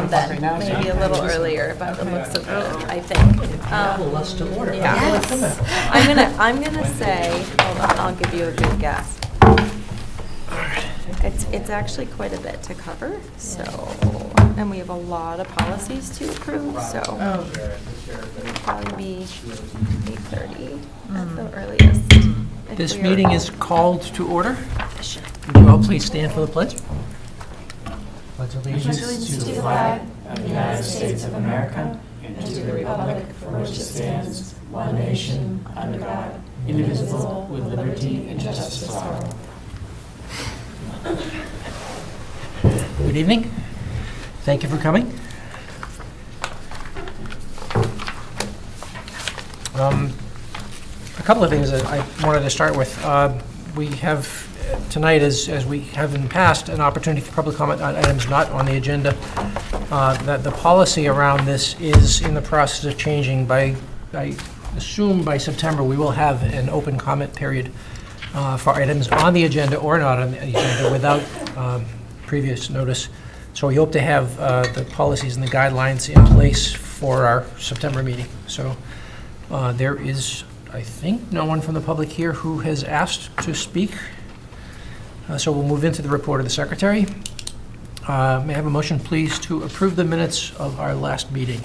o'clock then, right now, so- maybe a little earlier by the looks of it, I think. Less to order. Yeah. I'm gonna say, hold on, I'll give you a good guess. It's actually quite a bit to cover, so, and we have a lot of policies to approve, so it'll probably be 8:30 at the earliest. if This we are meeting all is called to order. efficient. Would you all please stand for the pledge? Pledge allegiance to the flag of the United States of America and to the republic for which it stands, one nation, under God, indivisible, with liberty and justice for all. Good evening. Thank you for coming. A couple of things that I wanted to start with. We have tonight, as we have in the past, an opportunity for public comment on items not on the agenda. That the policy around this is in the process of changing. I assume by September we will have an open comment period for items on the agenda or not on the agenda without previous notice. So we hope to have the policies and the guidelines in place for our September meeting. So there is, I think, no one from the public here who has asked to speak. So we'll move into the report of the secretary. May I have a motion, please, to approve the minutes of our last meeting?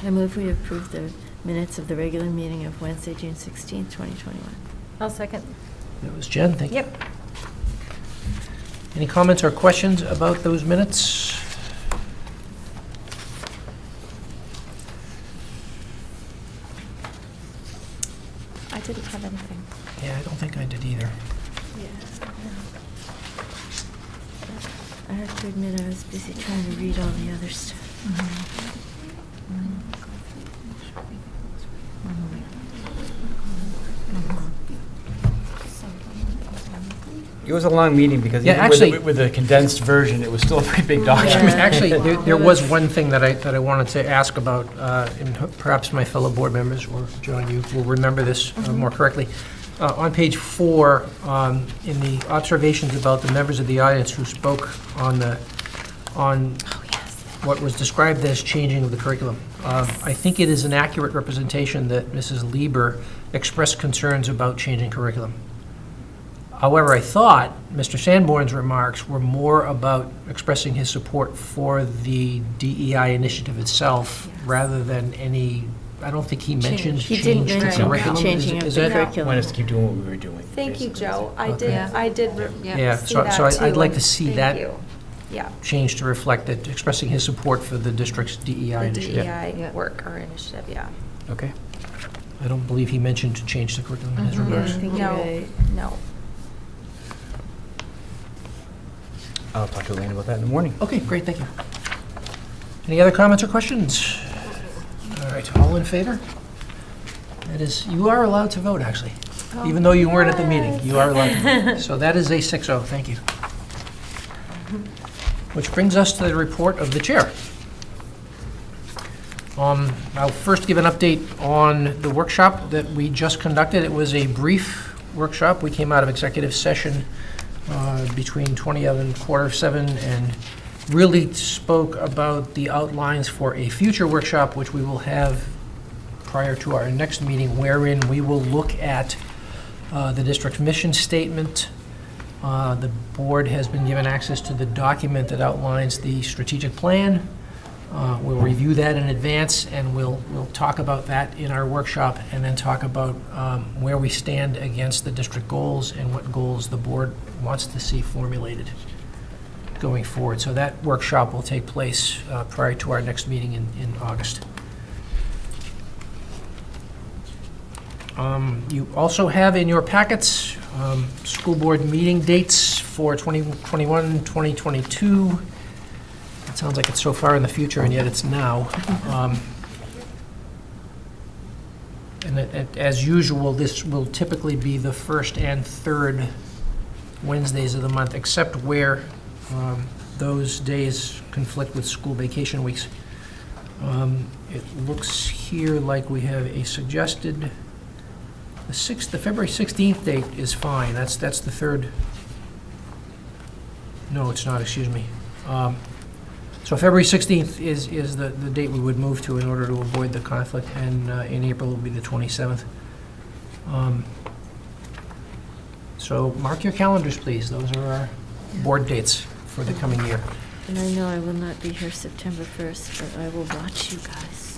I move we approve the minutes of the regular meeting of Wednesday, June 16th, 2021. I'll second. That was Jen, thank you. Yep. Any comments or questions about those minutes? I didn't have anything. Yeah, I don't think I did either. I have to admit, I was busy trying to read all the other stuff. It was a long meeting because Yeah, even actually- with the condensed version, it was still a pretty big document. Actually, there was one thing that I wanted to ask about, and perhaps my fellow board members, or John, you will remember this more correctly. On page 4, in the observations about the members of the audience who spoke on what was described as changing of the curriculum, I think it is an accurate representation that Mrs. Lieber expressed concerns about changing curriculum. However, I thought Mr. Sanborn's remarks were more about expressing his support for the DEI initiative itself, rather than any, I don't think he mentioned He change didn't to mention curriculum. changing of Is the that- curriculum. Want us to keep doing what we were doing. Thank you, basically. Joe. I Okay. did Yeah, see so that I'd too, like to and see thank that you. Yeah, change to reflect that, expressing his support for the district's DEI the initiative. DEI work or initiative, yeah. Okay. I don't believe he mentioned to change the curriculum in his Yeah, I remarks. think you're No, right. no. I'll talk to Elaine about that in the morning. Okay, great, thank you. Any other comments or questions? All right, all in favor? That is, you are allowed to vote, actually. Even though you weren't at the meeting, you are allowed to vote. So that is a 6-0, thank you. Which brings us to the report of the chair. I'll first give an update on the workshop that we just conducted. It was a brief workshop. We came out of executive session between 7:20 and really spoke about the outlines for a future workshop, which we will have prior to our next meeting, wherein we will look at the district mission statement. The board has been given access to the document that outlines the strategic plan. We'll review that in advance, and we'll talk about that in our workshop, and then talk about where we stand against the district goals and what goals the board wants to see formulated going forward. So that workshop will take place prior to our next meeting in August. You also have in your packets school board meeting dates for 2021, 2022. It sounds like it's so far in the future, and yet it's now. As usual, this will typically be the first and third Wednesdays of the month, except where those days conflict with school vacation weeks. It looks here like we have a suggested, the February 16th date is fine. That's the third. No, it's not, excuse me. So February 16th is the date we would move to in order to avoid the conflict, and in April it will be the 27th. So mark your calendars, please. Those are our board dates for the coming year. And I know I will not be here September 1st, but I will watch you guys.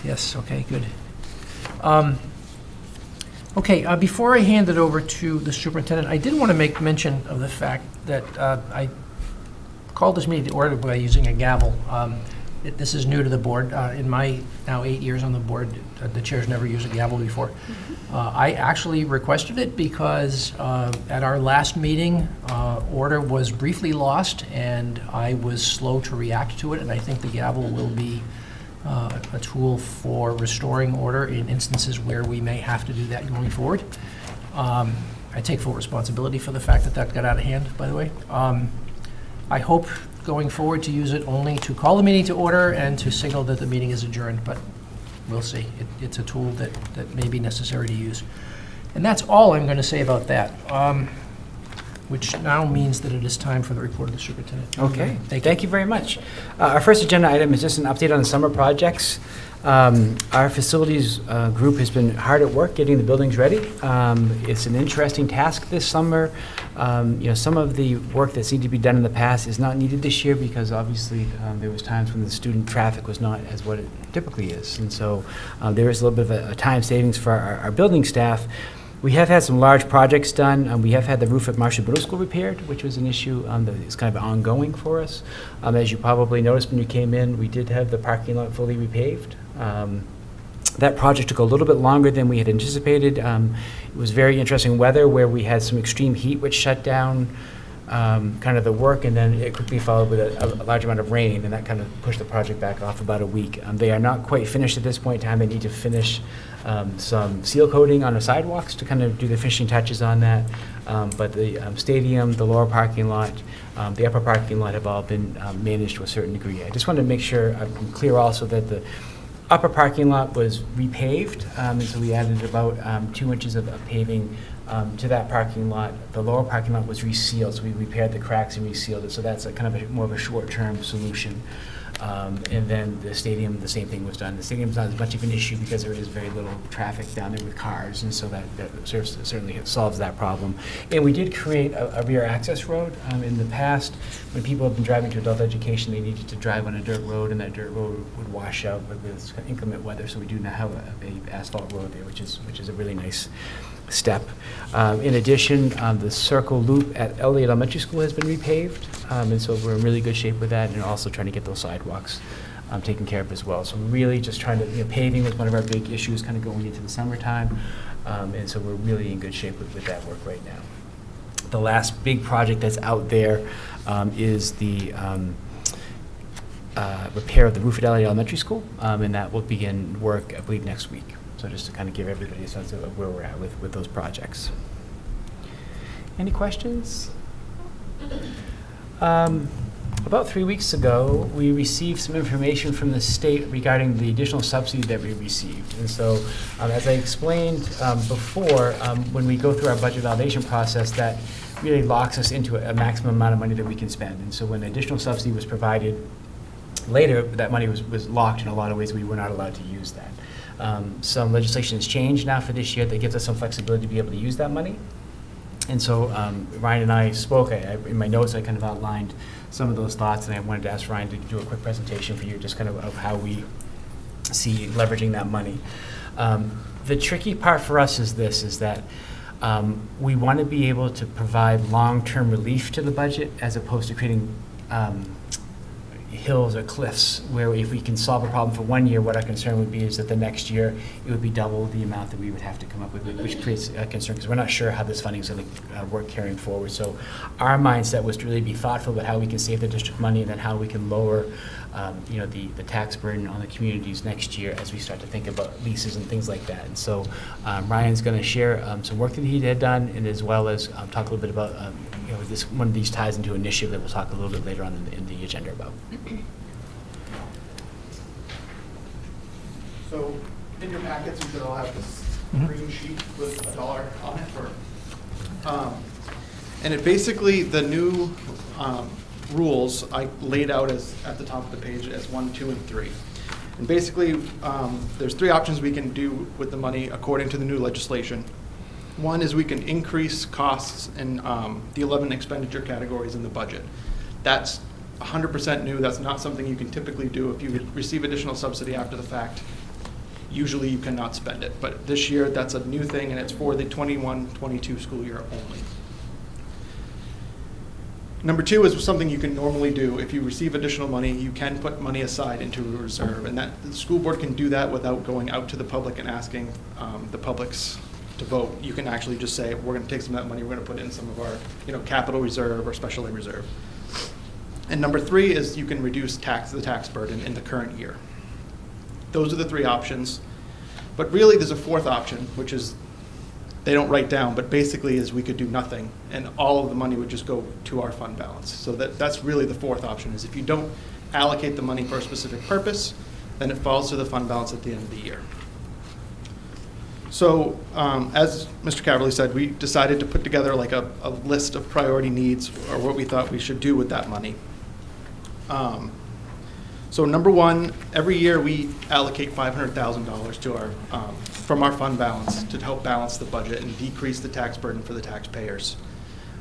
Yes, okay, good. Okay, before I hand it over to the superintendent, I did want to make mention of the fact that I called this meeting to order by using a gavel. This is new to the board. In my now 8 years on the board, the chair's never used a gavel before. I actually requested it because at our last meeting, order was briefly lost, and I was slow to react to it, and I think the gavel will be a tool for restoring order in instances where we may have to do that going forward. I take full responsibility for the fact that that got out of hand, by the way. I hope going forward to use it only to call the meeting to order and to signal that the meeting is adjourned, but we'll see. It's a tool that may be necessary to use. And that's all I'm going to say about that, which now means that it is time for the report of the superintendent. Okay, thank you very much. Our first agenda item is just an update on the summer projects. Our facilities group has been hard at work getting the buildings ready. It's an interesting task this summer. Some of the work that's needed to be done in the past is not needed this year because obviously there was times when the student traffic was not as what it typically is. And so there is a little bit of a time savings for our building staff. We have had some large projects done. We have had the roof at Marshall Middle School repaired, which was an issue that is kind of ongoing for us. As you probably noticed when you came in, we did have the parking lot fully repaved. That project took a little bit longer than we had anticipated. It was very interesting weather where we had some extreme heat which shut down kind of the work, and then it quickly followed with a large amount of rain, and that kind of pushed the project back off about a week. They are not quite finished at this point in time. They need to finish some seal coating on the sidewalks to kind of do the finishing touches on that. But the stadium, the lower parking lot, the upper parking lot have all been managed to a certain degree. I just wanted to make sure I'm clear also that the upper parking lot was repaved, and so we added about 2 inches of paving to that parking lot. The lower parking lot was resealed, so we repaired the cracks and resealed it, so that's a kind of more of a short-term solution. And then the stadium, the same thing was done. The stadium's not as much of an issue because there is very little traffic down there with cars, and so that certainly solves that problem. And we did create a rear access road. In the past, when people have been driving to adult education, they needed to drive on a dirt road, and that dirt road would wash out with this inclement weather, so we do now have a asphalt road there, which is a really nice step. In addition, the circle loop at Elliott Elementary School has been repaved, and so we're in really good shape with that, and also trying to get those sidewalks taken care of as well. So really just trying to, paving was one of our big issues kind of going into the summertime, and so we're really in good shape with that work right now. The last big project that's out there is the repair of the roof at Elliott Elementary School, and that will begin work, I believe, next week. So just to kind of give everybody a sense of where we're at with those projects. Any questions? About 3 weeks ago, we received some information from the state regarding the additional subsidy that we received. And so, as I explained before, when we go through our budget validation process, that really locks us into a maximum amount of money that we can spend. And so when additional subsidy was provided later, that money was locked in a lot of ways. We were not allowed to use that. Some legislation has changed now for this year that gives us some flexibility to be able to use that money. And so Ryan and I spoke. In my notes, I kind of outlined some of those thoughts, and I wanted to ask Ryan to do a quick presentation for you, just kind of how we see leveraging that money. The tricky part for us is this, is that we want to be able to provide long-term relief to the budget as opposed to creating hills or cliffs, where if we can solve a problem for 1 year, what our concern would be is that the next year it would be double the amount that we would have to come up with, which creates a concern because we're not sure how this funding is going to work carrying forward. So our mindset was to really be thoughtful about how we can save the district money and then how we can lower the tax burden on the communities next year as we start to think about leases and things like that. And so Ryan's going to share some work that he had done, and as well as talk a little bit about one of these ties into an initiative that we'll talk a little bit later on in the agenda about. So in your packets, you should all have this green sheet with $1 on it. And it basically, the new rules I laid out as at the top of the page as 1, 2, and 3. And basically, there's 3 options we can do with the money according to the new legislation. One is we can increase costs in the 11 expenditure categories in the budget. That's 100% new. That's not something you can typically do. If you receive additional subsidy after the fact, usually you cannot spend it. But this year, that's a new thing, and it's for the 21-22 school year only. Number 2 is something you can normally do. If you receive additional money, you can put money aside into a reserve, and that the school board can do that without going out to the public and asking the publics to vote. You can actually just say, we're going to take some of that money, we're going to put it in some of our capital reserve or special ed reserve. And number 3 is you can reduce the tax burden in the current year. Those are the 3 options. But really, there's a 4th option, which is they don't write down, but basically is we could do nothing, and all of the money would just go to our fund balance. So that's really the 4th option, is if you don't allocate the money for a specific purpose, then it falls to the fund balance at the end of the year. So as Mr. Caverly said, we decided to put together like a list of priority needs, or what we thought we should do with that money. So number 1, every year we allocate $500,000 to our from our fund balance to help balance the budget and decrease the tax burden for the taxpayers.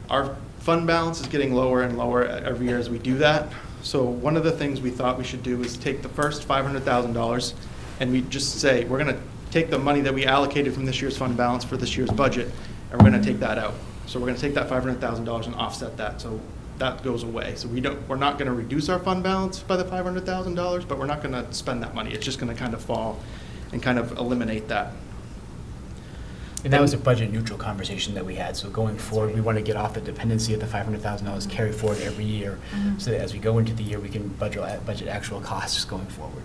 Our fund balance is getting lower and lower every year as we do that. So one of the things we thought we should do is take the first $500,000 and we just say, we're going to take the money that we allocated from this year's fund balance for this year's budget, and we're going to take that out. So we're going to take that $500,000 and offset that. So that goes away. So we're not going to reduce our fund balance by the $500,000, but we're not going to spend that money. It's just going to kind of fall and kind of eliminate that. And that was a budget neutral conversation that we had. So going forward, we want to get off the dependency of the $500,000 carry forward every year, so that as we go into the year, we can budget actual costs going forward.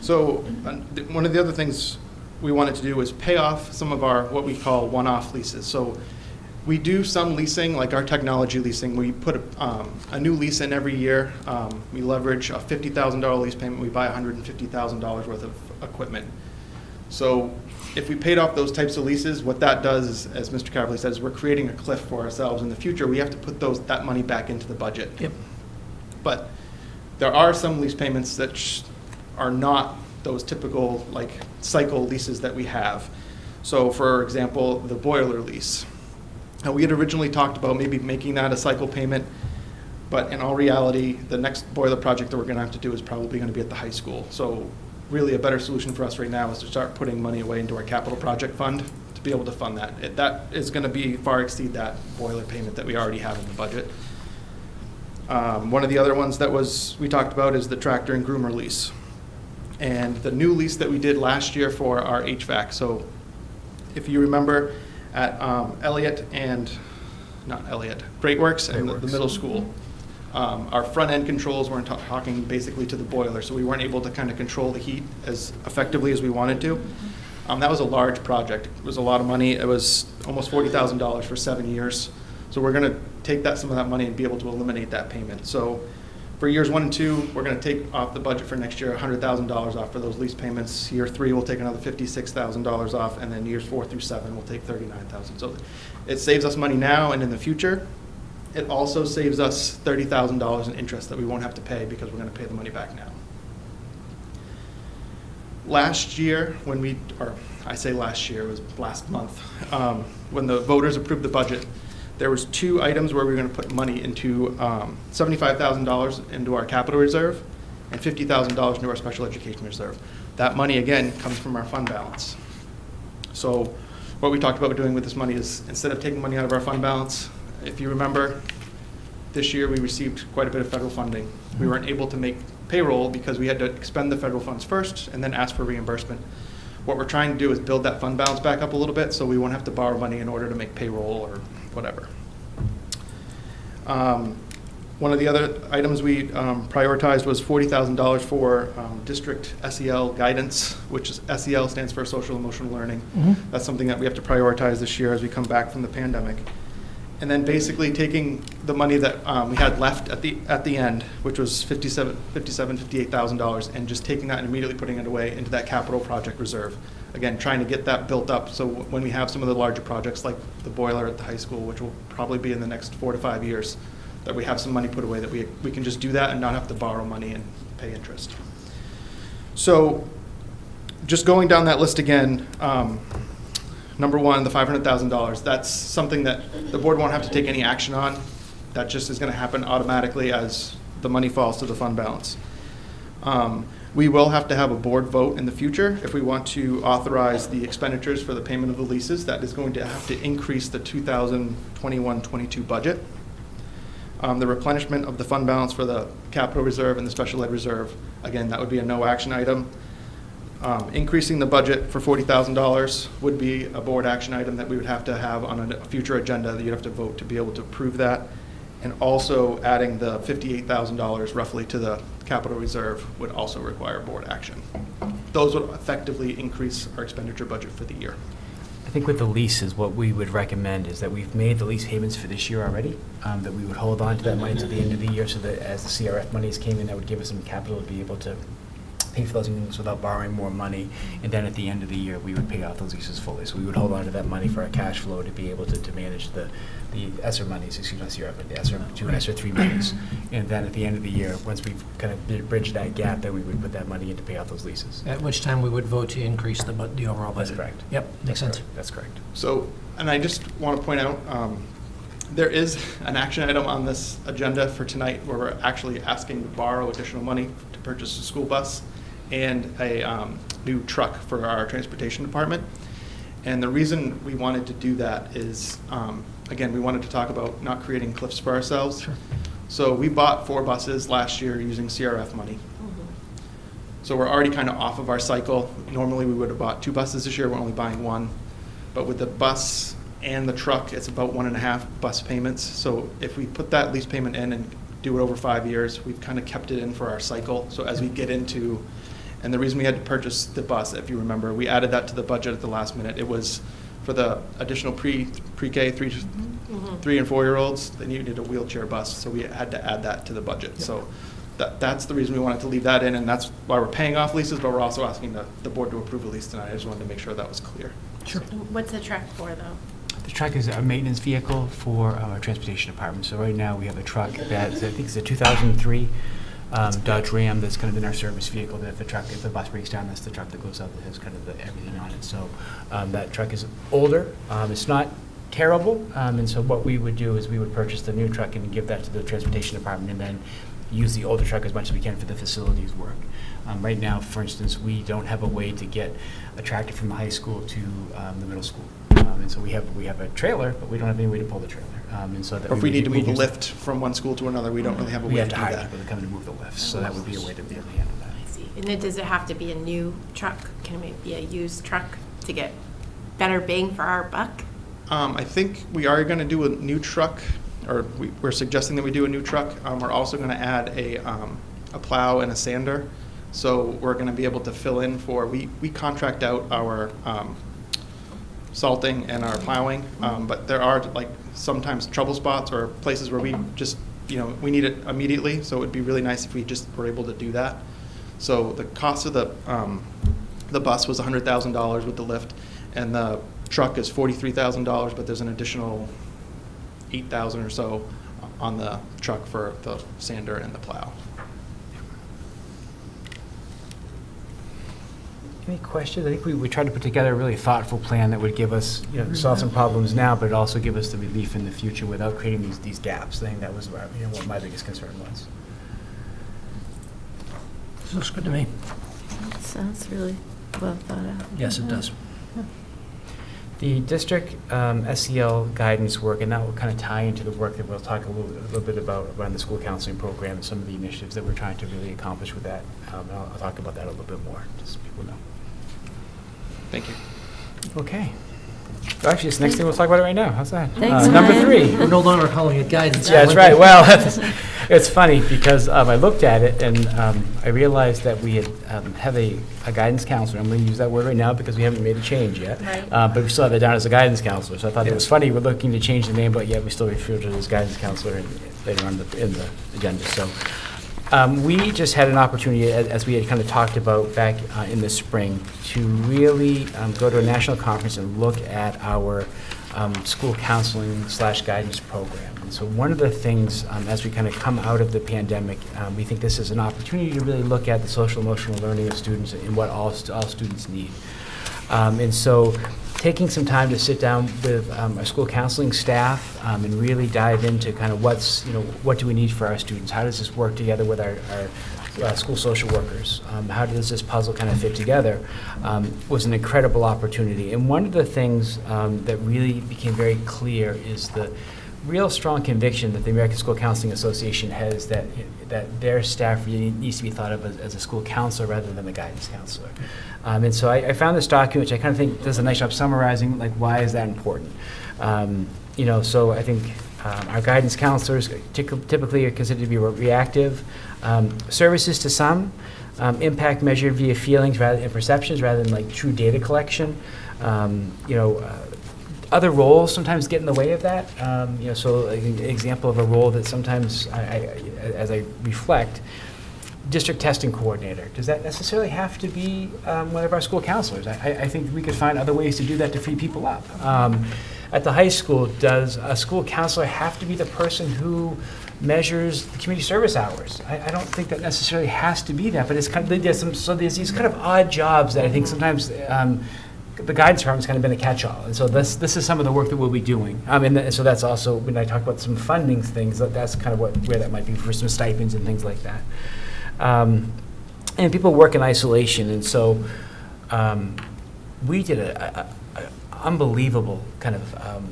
So one of the other things we wanted to do was pay off some of our what we call one-off leases. So we do some leasing, like our technology leasing. We put a new lease in every year. We leverage a $50,000 lease payment. We buy $150,000 worth of equipment. So if we paid off those types of leases, what that does is, as Mr. Caverly says, we're creating a cliff for ourselves. In the future, we have to put that money back into the budget. Yep. But there are some lease payments that are not those typical like cycle leases that we have. So for example, the boiler lease. We had originally talked about maybe making that a cycle payment, but in all reality, the next boiler project that we're going to have to do is probably going to be at the high school. So really a better solution for us right now is to start putting money away into our capital project fund to be able to fund that. That is going to far exceed that boiler payment that we already have in the budget. One of the other ones that we talked about is the tractor and groomer lease. And the new lease that we did last year for our HVAC. So if you remember, at Great Works and the middle school. Our front end controls weren't talking basically to the boiler, so we weren't able to kind of control the heat as effectively as we wanted to. That was a large project. It was a lot of money. It was almost $40,000 for 7 years. So we're going to take some of that money and be able to eliminate that payment. So for years 1 and 2, we're going to take off the budget for next year $100,000 off for those lease payments. Year 3, we'll take another $56,000 off, and then years 4 through 7, we'll take $39,000. So it saves us money now and in the future. It also saves us $30,000 in interest that we won't have to pay because we're going to pay the money back now. Last year, it was last month, when the voters approved the budget, there was 2 items where we were going to put money into $75,000 into our capital reserve and $50,000 into our special education reserve. That money, again, comes from our fund balance. So what we talked about doing with this money is instead of taking money out of our fund balance, if you remember, this year we received quite a bit of federal funding. We weren't able to make payroll because we had to expend the federal funds first and then ask for reimbursement. What we're trying to do is build that fund balance back up a little bit so we won't have to borrow money in order to make payroll or whatever. One of the other items we prioritized was $40,000 for district SEL guidance, which is SEL stands for social emotional learning. That's something that we have to prioritize this year as we come back from the pandemic. And then basically taking the money that we had left at the end, which was $58,000, and just taking that and immediately putting it away into that capital project reserve. again, trying to get that built up, so when we have some of the larger projects like the boiler at the high school, which will probably be in the next 4 to 5 years, that we have some money put away, that we can just do that and not have to borrow money and pay interest. So just going down that list again, number one, the $500,000, that's something that the board won't have to take any action on. That just is going to happen automatically as the money falls to the fund balance. We will have to have a board vote in the future if we want to authorize the expenditures for the payment of the leases. That is going to have to increase the 2021-22 budget. The replenishment of the fund balance for the capital reserve and the special ed reserve, again, that would be a no action item. Increasing the budget for $40,000 would be a board action item that we would have to have on a future agenda that you'd have to vote to be able to approve that. And also adding the $58,000 roughly to the capital reserve would also require board action. Those would effectively increase our expenditure budget for the year. I think with the leases, what we would recommend is that we've made the lease payments for this year already, that we would hold on to that money to the end of the year, so that as the CRF monies came in, that would give us some capital to be able to pay for those units without borrowing more money. And then at the end of the year, we would pay off those leases fully. So we would hold on to that money for our cash flow to be able to manage the ESSER monies, excuse me, not CRF, but the ESSER 2 and ESSER 3 monies. And then at the end of the year, once we've kind of bridged that gap, then we would put that money in to pay off those leases. At which time we would vote to increase the overall budget. That's correct. Yep, makes sense. That's correct. So, and I just want to point out, there is an action item on this agenda for tonight where we're actually asking to borrow additional money to purchase a school bus and a new truck for our transportation department. And the reason we wanted to do that is, again, we wanted to talk about not creating cliffs for ourselves. Sure. So we bought 4 buses last year using CRF money. So we're already kind of off of our cycle. Normally we would have bought 2 buses this year, we're only buying 1. But with the bus and the truck, it's about 1.5 bus payments. So if we put that lease payment in and do it over 5 years, we've kind of kept it in for our cycle. So as we get into, and the reason we had to purchase the bus, if you remember, we added that to the budget at the last minute. It was for the additional pre-K 3 and 4 year olds. They needed a wheelchair bus, so we had to add that to the budget. Yep. So that's the reason we wanted to leave that in, and that's why we're paying off leases, but we're also asking the board to approve a lease tonight. I just wanted to make sure that was clear. Sure. What's the truck for, though? The truck is a maintenance vehicle for our transportation department. So right now, we have a truck that's, I think it's a 2003 Dodge Ram that's kind of in our service vehicle. That if the bus breaks down, that's the truck that goes out that has kind of everything on it. So that truck is older. It's not terrible. And so what we would do is we would purchase the new truck and give that to the transportation department, and then use the older truck as much as we can for the facilities work. Right now, for instance, we don't have a way to get a tractor from the high school to the middle school. And so we have a trailer, but we don't have any way to pull the trailer. And so that or if we need to move a lift from one school to another, we don't really have a way to do that. We have to hire people to come and move the lifts, so that would be a way to be able to handle that. I see. And then does it have to be a new truck? Can it be a used truck to get better bang for our buck? I think we are going to do a new truck, or we're suggesting that we do a new truck. We're also going to add a plow and a sander. So we're going to be able to fill in for, we contract out our salting and our plowing, but there are like sometimes trouble spots or places where we just, we need it immediately. So it would be really nice if we just were able to do that. So the cost of the bus was $100,000 with the lift, and the truck is $43,000, but there's an additional $8,000 or so on the truck for the sander and the plow. Any questions? I think we tried to put together a really thoughtful plan that would give us, solve some problems now, but also give us the relief in the future without creating these gaps. I think that was what my biggest concern was. This looks good to me. Sounds really well thought out. Yes, it does. The district SEL guidance work, and that will kind of tie into the work that we'll talk a little bit about around the school counseling program and some of the initiatives that we're trying to really accomplish with that. I'll talk about that a little bit more, just so people know. Thank you. Okay. So actually, this next thing we'll talk about it right now. How's that? Thanks, number Ryan. 3. We're no longer calling it guidance. Yeah, that's right. Well, it's funny because I looked at it and I realized that we have a guidance counselor. I'm going to use that word right now because we haven't made a change yet. Right. But we still have it down as a guidance counselor. So I thought it was funny. We're looking to change the name, but yet we still refer to it as guidance counselor later on in the agenda. So We just had an opportunity, as we had kind of talked about back in the spring, to really go to a national conference and look at our school counseling / guidance program. And so one of the things, as we kind of come out of the pandemic, we think this is an opportunity to really look at the social emotional learning of students and what all students need. And so taking some time to sit down with our school counseling staff and really dive into kind of what do we need for our students? How does this work together with our school social workers? How does this puzzle kind of fit together? Was an incredible opportunity. And one of the things that really became very clear is the real strong conviction that the American School Counseling Association has that their staff really needs to be thought of as a school counselor rather than a guidance counselor. And so I found this document, which I kind of think does a nice job summarizing, like, why is that important? So I think our guidance counselors typically are considered to be reactive. Services to some, impact measured via feelings and perceptions rather than like true data collection. Other roles sometimes get in the way of that. So an example of a role that sometimes, as I reflect, district testing coordinator. Does that necessarily have to be one of our school counselors? I think we could find other ways to do that to free people up. At the high school, does a school counselor have to be the person who measures the community service hours? I don't think that necessarily has to be that, but it's kind of, there's these kind of odd jobs that I think sometimes the guidance department's kind of been a catch-all. And so this is some of the work that we'll be doing. And so that's also, when I talk about some funding things, that's kind of where that might be for some stipends and things like that. And people work in isolation, and so we did an unbelievable kind of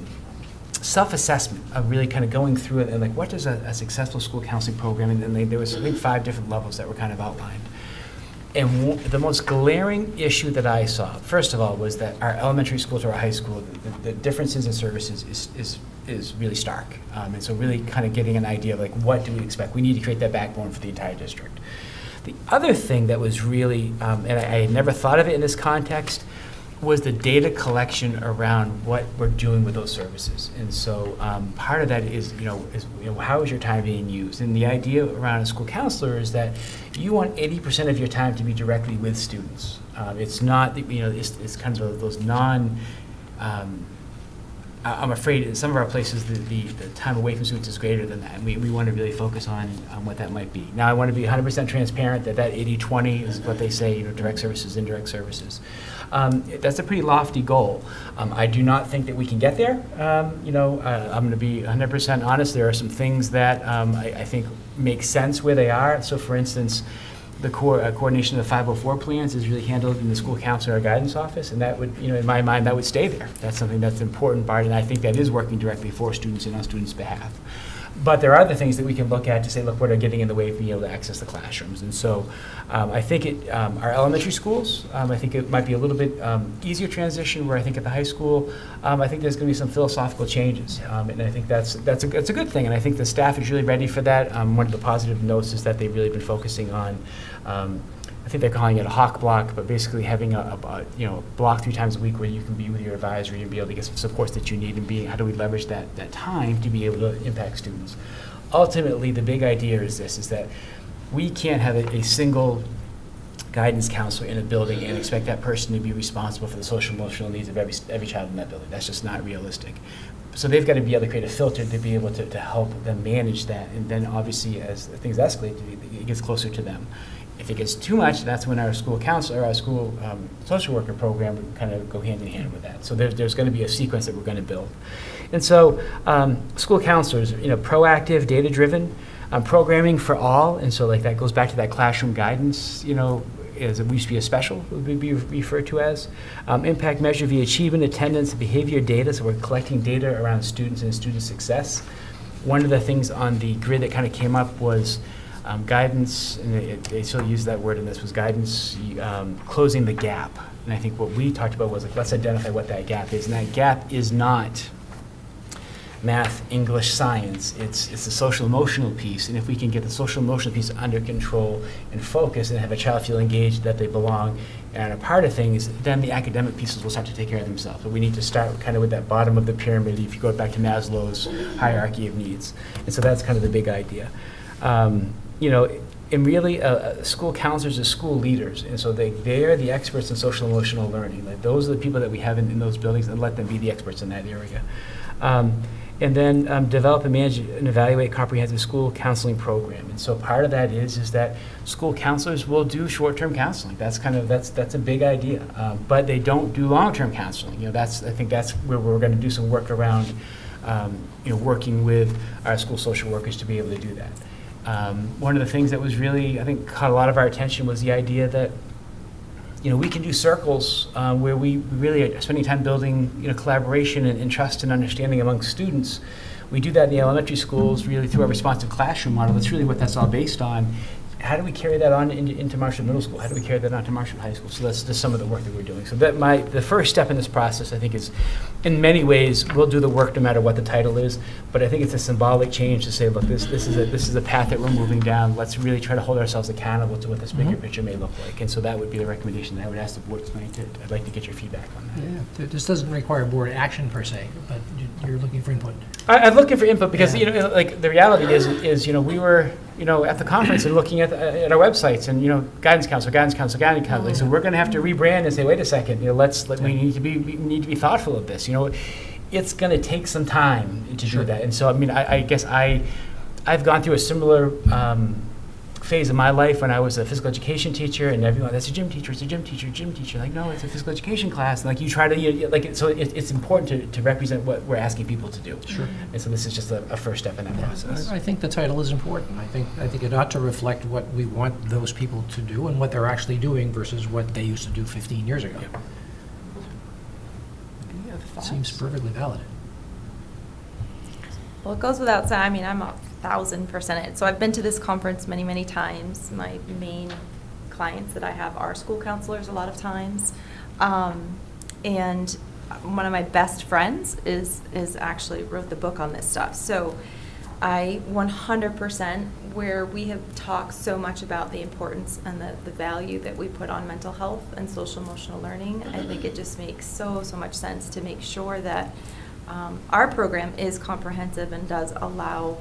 self-assessment of really kind of going through it and like, what does a successful school counseling program, and there was, I think, 5 different levels that were kind of outlined. And the most glaring issue that I saw, first of all, was that our elementary school to our high school, the differences in services is really stark. And so really kind of getting an idea of like, what do we expect? We need to create that backbone for the entire district. The other thing that was really, and I had never thought of it in this context, was the data collection around what we're doing with those services. And so part of that is, how is your time being used? And the idea around a school counselor is that you want 80% of your time to be directly with students. It's not, it's kind of those I'm afraid in some of our places the time away from students is greater than that. And we want to really focus on what that might be. Now I want to be 100% transparent that 80-20 is what they say, direct services, indirect services. That's a pretty lofty goal. I do not think that we can get there. I'm going to be 100% honest. There are some things that I think make sense where they are. So for instance, the coordination of the 504 plans is really handled in the school counselor or guidance office, and that would, in my mind, that would stay there. That's something that's an important part, and I think that is working directly for students and on students' behalf. But there are other things that we can look at to say, look, what are getting in the way of being able to access the classrooms. And so I think our elementary schools, I think it might be a little bit easier transition, where I think at the high school, I think there's going to be some philosophical changes. And I think that's a good thing. And I think the staff is really ready for that. One of the positive notes is that they've really been focusing on, I think they're calling it a hawk block, but basically having a block 3 times a week where you can be with your advisory and be able to get some supports that you need, and how do we leverage that time to be able to impact students. Ultimately, the big idea is that we can't have a single guidance counselor in a building and expect that person to be responsible for the social emotional needs of every child in that building. That's just not realistic. So they've got to be able to create a filter to be able to help them manage that, and then obviously as things escalate, it gets closer to them. If it gets too much, that's when our school counselor, our school social worker program would kind of go hand in hand with that. So there's going to be a sequence that we're going to build. And so school counselors, proactive, data-driven, programming for all, and so like that goes back to that classroom guidance, as it used to be a special, would be referred to as. Impact measure via achievement, attendance, behavior data, so we're collecting data around students and student success. One of the things on the grid that kind of came up was guidance, and they still use that word in this, was guidance, closing the gap. And I think what we talked about was, like, let's identify what that gap is. And that gap is not math, English, science. It's the social emotional piece. And if we can get the social emotional piece under control and focus and have a child feel engaged, that they belong and are part of things, then the academic pieces will start to take care of themselves. But we need to start kind of with that bottom of the pyramid, if you go back to Maslow's hierarchy of needs. And so that's kind of the big idea. And really, school counselors are school leaders, and so they're the experts in social emotional learning. Like, those are the people that we have in those buildings, and let them be the experts in that area. And then develop and manage and evaluate comprehensive school counseling program. And so part of that is that school counselors will do short-term counseling. That's a big idea, but they don't do long-term counseling. I think that's where we're going to do some work around, working with our school social workers to be able to do that. One of the things that was really, I think, caught a lot of our attention was the idea that we can do circles where we really are spending time building, collaboration and trust and understanding among students. We do that in the elementary schools, really through our responsive classroom model. That's really what that's all based on. How do we carry that on into Marshall Middle School? How do we carry that on to Marshall High School? So that's just some of the work that we're doing. So the first step in this process, I think, is, in many ways, we'll do the work no matter what the title is. But I think it's a symbolic change to say, look, this is a path that we're moving down. Let's really try to hold ourselves accountable to what this bigger picture may look like. And so that would be the recommendation that I would ask the board tonight. I'd like to get your feedback on that. Yeah, this doesn't require board action per se, but you're looking for input. I'm looking for input because, Yeah. like, the reality is, we were, at the conference and looking at our websites and, guidance counselor. So we're going to have to rebrand and say, wait a second, we need to be thoughtful of this. It's going to take some time to do that. And so, I guess I've gone through a similar phase of my life when I was a physical education teacher, and everyone, that's a gym teacher. Like, no, it's a physical education class. And like, you try to, so it's important to represent what we're asking people to do. Sure. And so this is just a first step in that process. I think the title is important. I think it ought to reflect what we want those people to do and what they're actually doing versus what they used to do 15 years ago. Seems perfectly valid. Well, it goes without saying, I'm 1,000% it. So I've been to this conference many, many times. My main clients that I have are school counselors a lot of times. And one of my best friends is actually wrote the book on this stuff. So I 100%, where we have talked so much about the importance and the value that we put on mental health and social emotional learning, I think it just makes so much sense to make sure that our program is comprehensive and does allow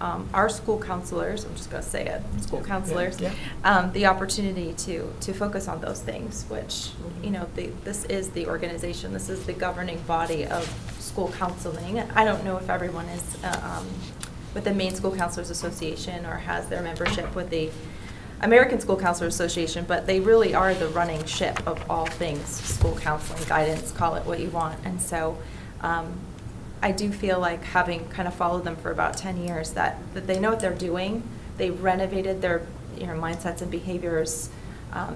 our school counselors, I'm just going to say it, school counselors, the opportunity to focus on those things, which, this is the organization, this is the governing body of school counseling. I don't know if everyone is with the Maine School Counselors Association or has their membership with the American School Counselors Association, but they really are the running ship of all things school counseling, guidance, call it what you want. And so I do feel like, having kind of followed them for about 10 years, that they know what they're doing. They renovated their mindsets and behaviors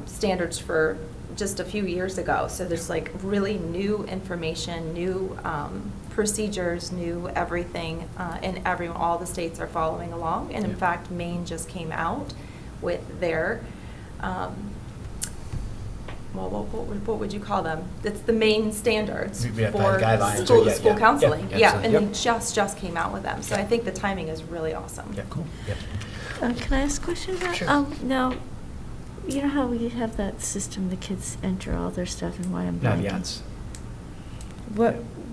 standards for just a few years ago. So there's like really new information, new procedures, new everything, and all the states are following along. And in fact, Maine just came out with their what would you call them? It's the main standards for guidelines school counseling. Absolutely. And they just came out with them. So I think the timing is really awesome. Yeah, cool. Yeah. Can I ask a question about, Sure. now, you know how we have that system, the kids enter all their stuff and why I'm blanking? Naviance.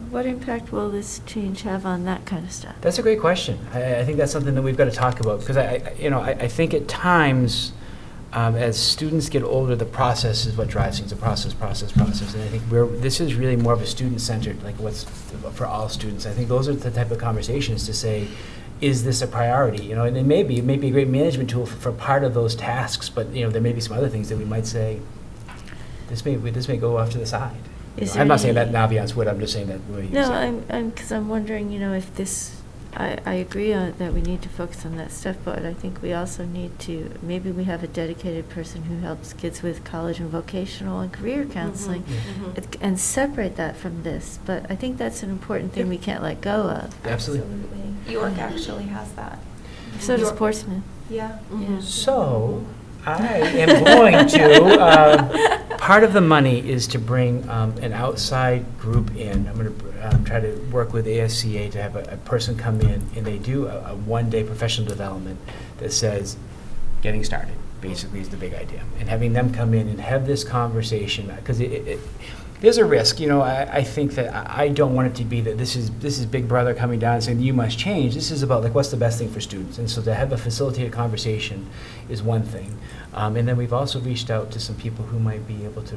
What impact will this change have on that kind of stuff? That's a great question. I think that's something that we've got to talk about, because I think at times, as students get older, the process is what drives things, the process. And I think this is really more of a student-centered, like what's for all students. I think those are the type of conversations to say, is this a priority? And it may be a great management tool for part of those tasks, but there may be some other things that we might say, this may go off to the side. I'm not saying that Naviance would, I'm just saying that. No, because I'm wondering, if this, I agree that we need to focus on that stuff, but I think we also need to, maybe we have a dedicated person who helps kids with college and vocational and career counseling, and separate that from this. But I think that's an important thing we can't let go of. Absolutely. York actually has that. So does Portsmouth. Yeah. Yeah. So I am going to, part of the money is to bring an outside group in. I'm going to try to work with ASCA to have a person come in, and they do a one-day professional development that says, getting started, basically, is the big idea. And having them come in and have this conversation, because There's a risk, I think that I don't want it to be that this is Big Brother coming down and saying, you must change. This is about, like, what's the best thing for students? And so to have a facilitated conversation is one thing. And then we've also reached out to some people who might be able to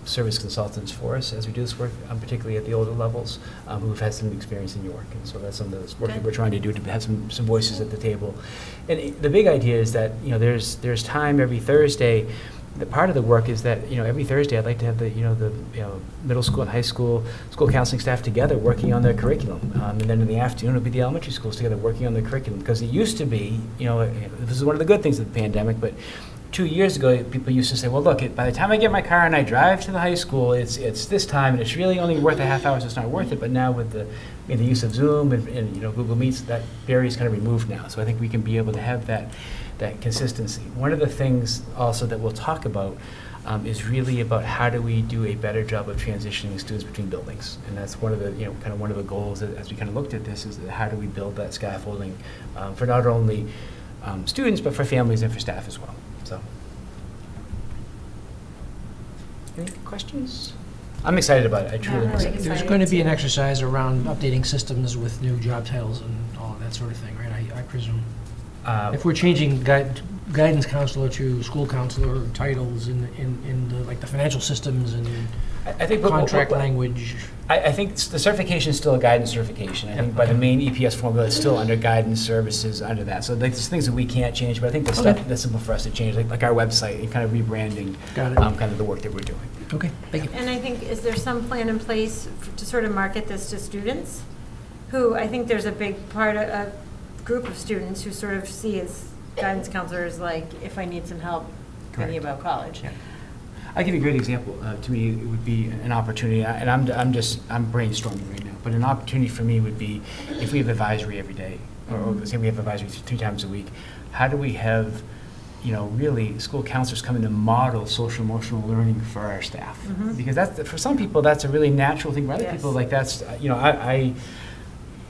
serve as consultants for us as we do this work, particularly at the older levels, who've had some experience in York. And so that's some of the work that we're trying to do, to have some voices at the table. And the big idea is that, there's time every Thursday. The part of the work is that, every Thursday I'd like to have the middle school and high school counseling staff together working on their curriculum. And then in the afternoon, it'll be the elementary schools together working on their curriculum. Because it used to be, this is one of the good things of the pandemic, but 2 years ago, people used to say, well, look, by the time I get my car and I drive to the high school, it's this time, and it's really only worth a half hour, so it's not worth it. But now with the use of Zoom and Google Meets, that barrier is kind of removed now. So I think we can be able to have that consistency. One of the things also that we'll talk about is really about how do we do a better job of transitioning students between buildings. And that's one of the, kind of one of the goals as we kind of looked at this, is that how do we build that scaffolding for not only students, but for families and for staff as well. So, any questions? I'm excited about it. I truly am excited. There's going to be an exercise around updating systems with new job titles and all of that sort of thing, right? I presume. If we're changing guidance counselor to school counselor titles in the financial systems and I think contract language. I think the certification is still a guidance certification. I think by the main EPS formula, it's still under guidance services under that. So there's things that we can't change, but I think the stuff that's simple for us to change, like our website and kind of rebranding, kind of the work that we're doing. Okay, thank you. And I think, is there some plan in place to sort of market this to students? Who, I think there's a big part, a group of students who sort of see as guidance counselors, like, if I need some help thinking about college. Yeah. I'll give you a great example. To me, it would be an opportunity, and I'm brainstorming right now, but an opportunity for me would be if we have advisory every day, or say we have advisory 3 times a week, how do we have, really school counselors come in to model social emotional learning for our staff? Because that's, for some people, that's a really natural thing. For other people, like that's,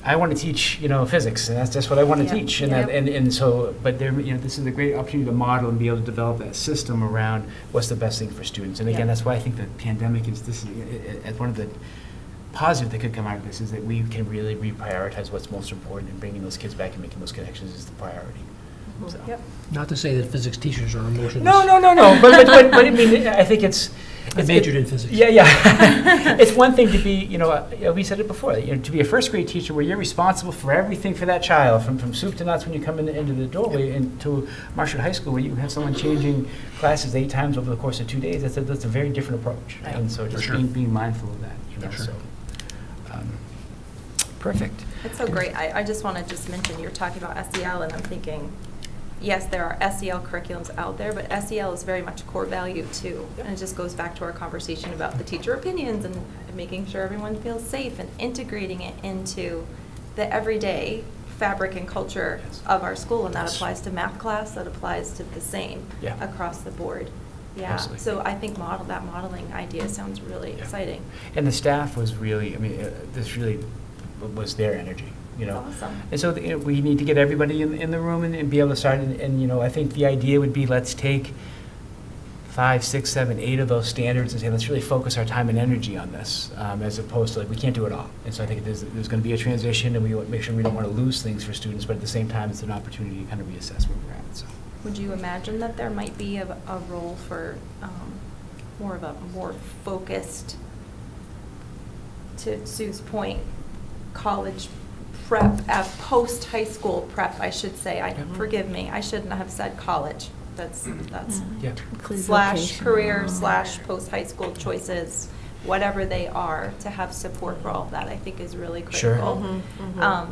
I want to teach, physics, and that's what I want to teach, and so, but there, this is a great opportunity to model and be able to develop that system around what's the best thing for students. And again, that's why I think the pandemic is one of the positives that could come out of this is that we can really reprioritize what's most important, and bringing those kids back and making those connections is the priority. So. Not to say that physics teachers are emotionless. No. But I mean, I think it's. I majored in physics. Yeah. It's one thing to be, we said it before, to be a first grade teacher where you're responsible for everything for that child, from soup to nuts when you come into the doorway, and to Marshall High School where you have someone changing classes 8 times over the course of 2 days. That's a very different approach. Right. And so just being mindful of that. So, perfect. It's so great. I just want to mention, you're talking about SEL, and I'm thinking, yes, there are SEL curriculums out there, but SEL is very much a core value too. And it just goes back to our conversation about the teacher opinions and making sure everyone feels safe and integrating it into the everyday fabric and culture of our school. And that applies to math class, that applies to the same across the board. Yeah, absolutely. So I think that modeling idea sounds really exciting. And the staff was really, this really was their energy. Awesome. And so we need to get everybody in the room and be able to start. And I think the idea would be, let's take 5, 6, 7, 8 of those standards and say, let's really focus our time and energy on this, as opposed to we can't do it all. And so I think there's going to be a transition, and we want to make sure we don't want to lose things for students, but at the same time, it's an opportunity to kind of reassess where we're at. So. Would you imagine that there might be a role for more focused, to Sue's point, college prep, post-high school prep, I should say. Forgive me, I shouldn't have said college. That's / career / post-high school choices, whatever they are, to have support for all of that, I think is really critical. Sure.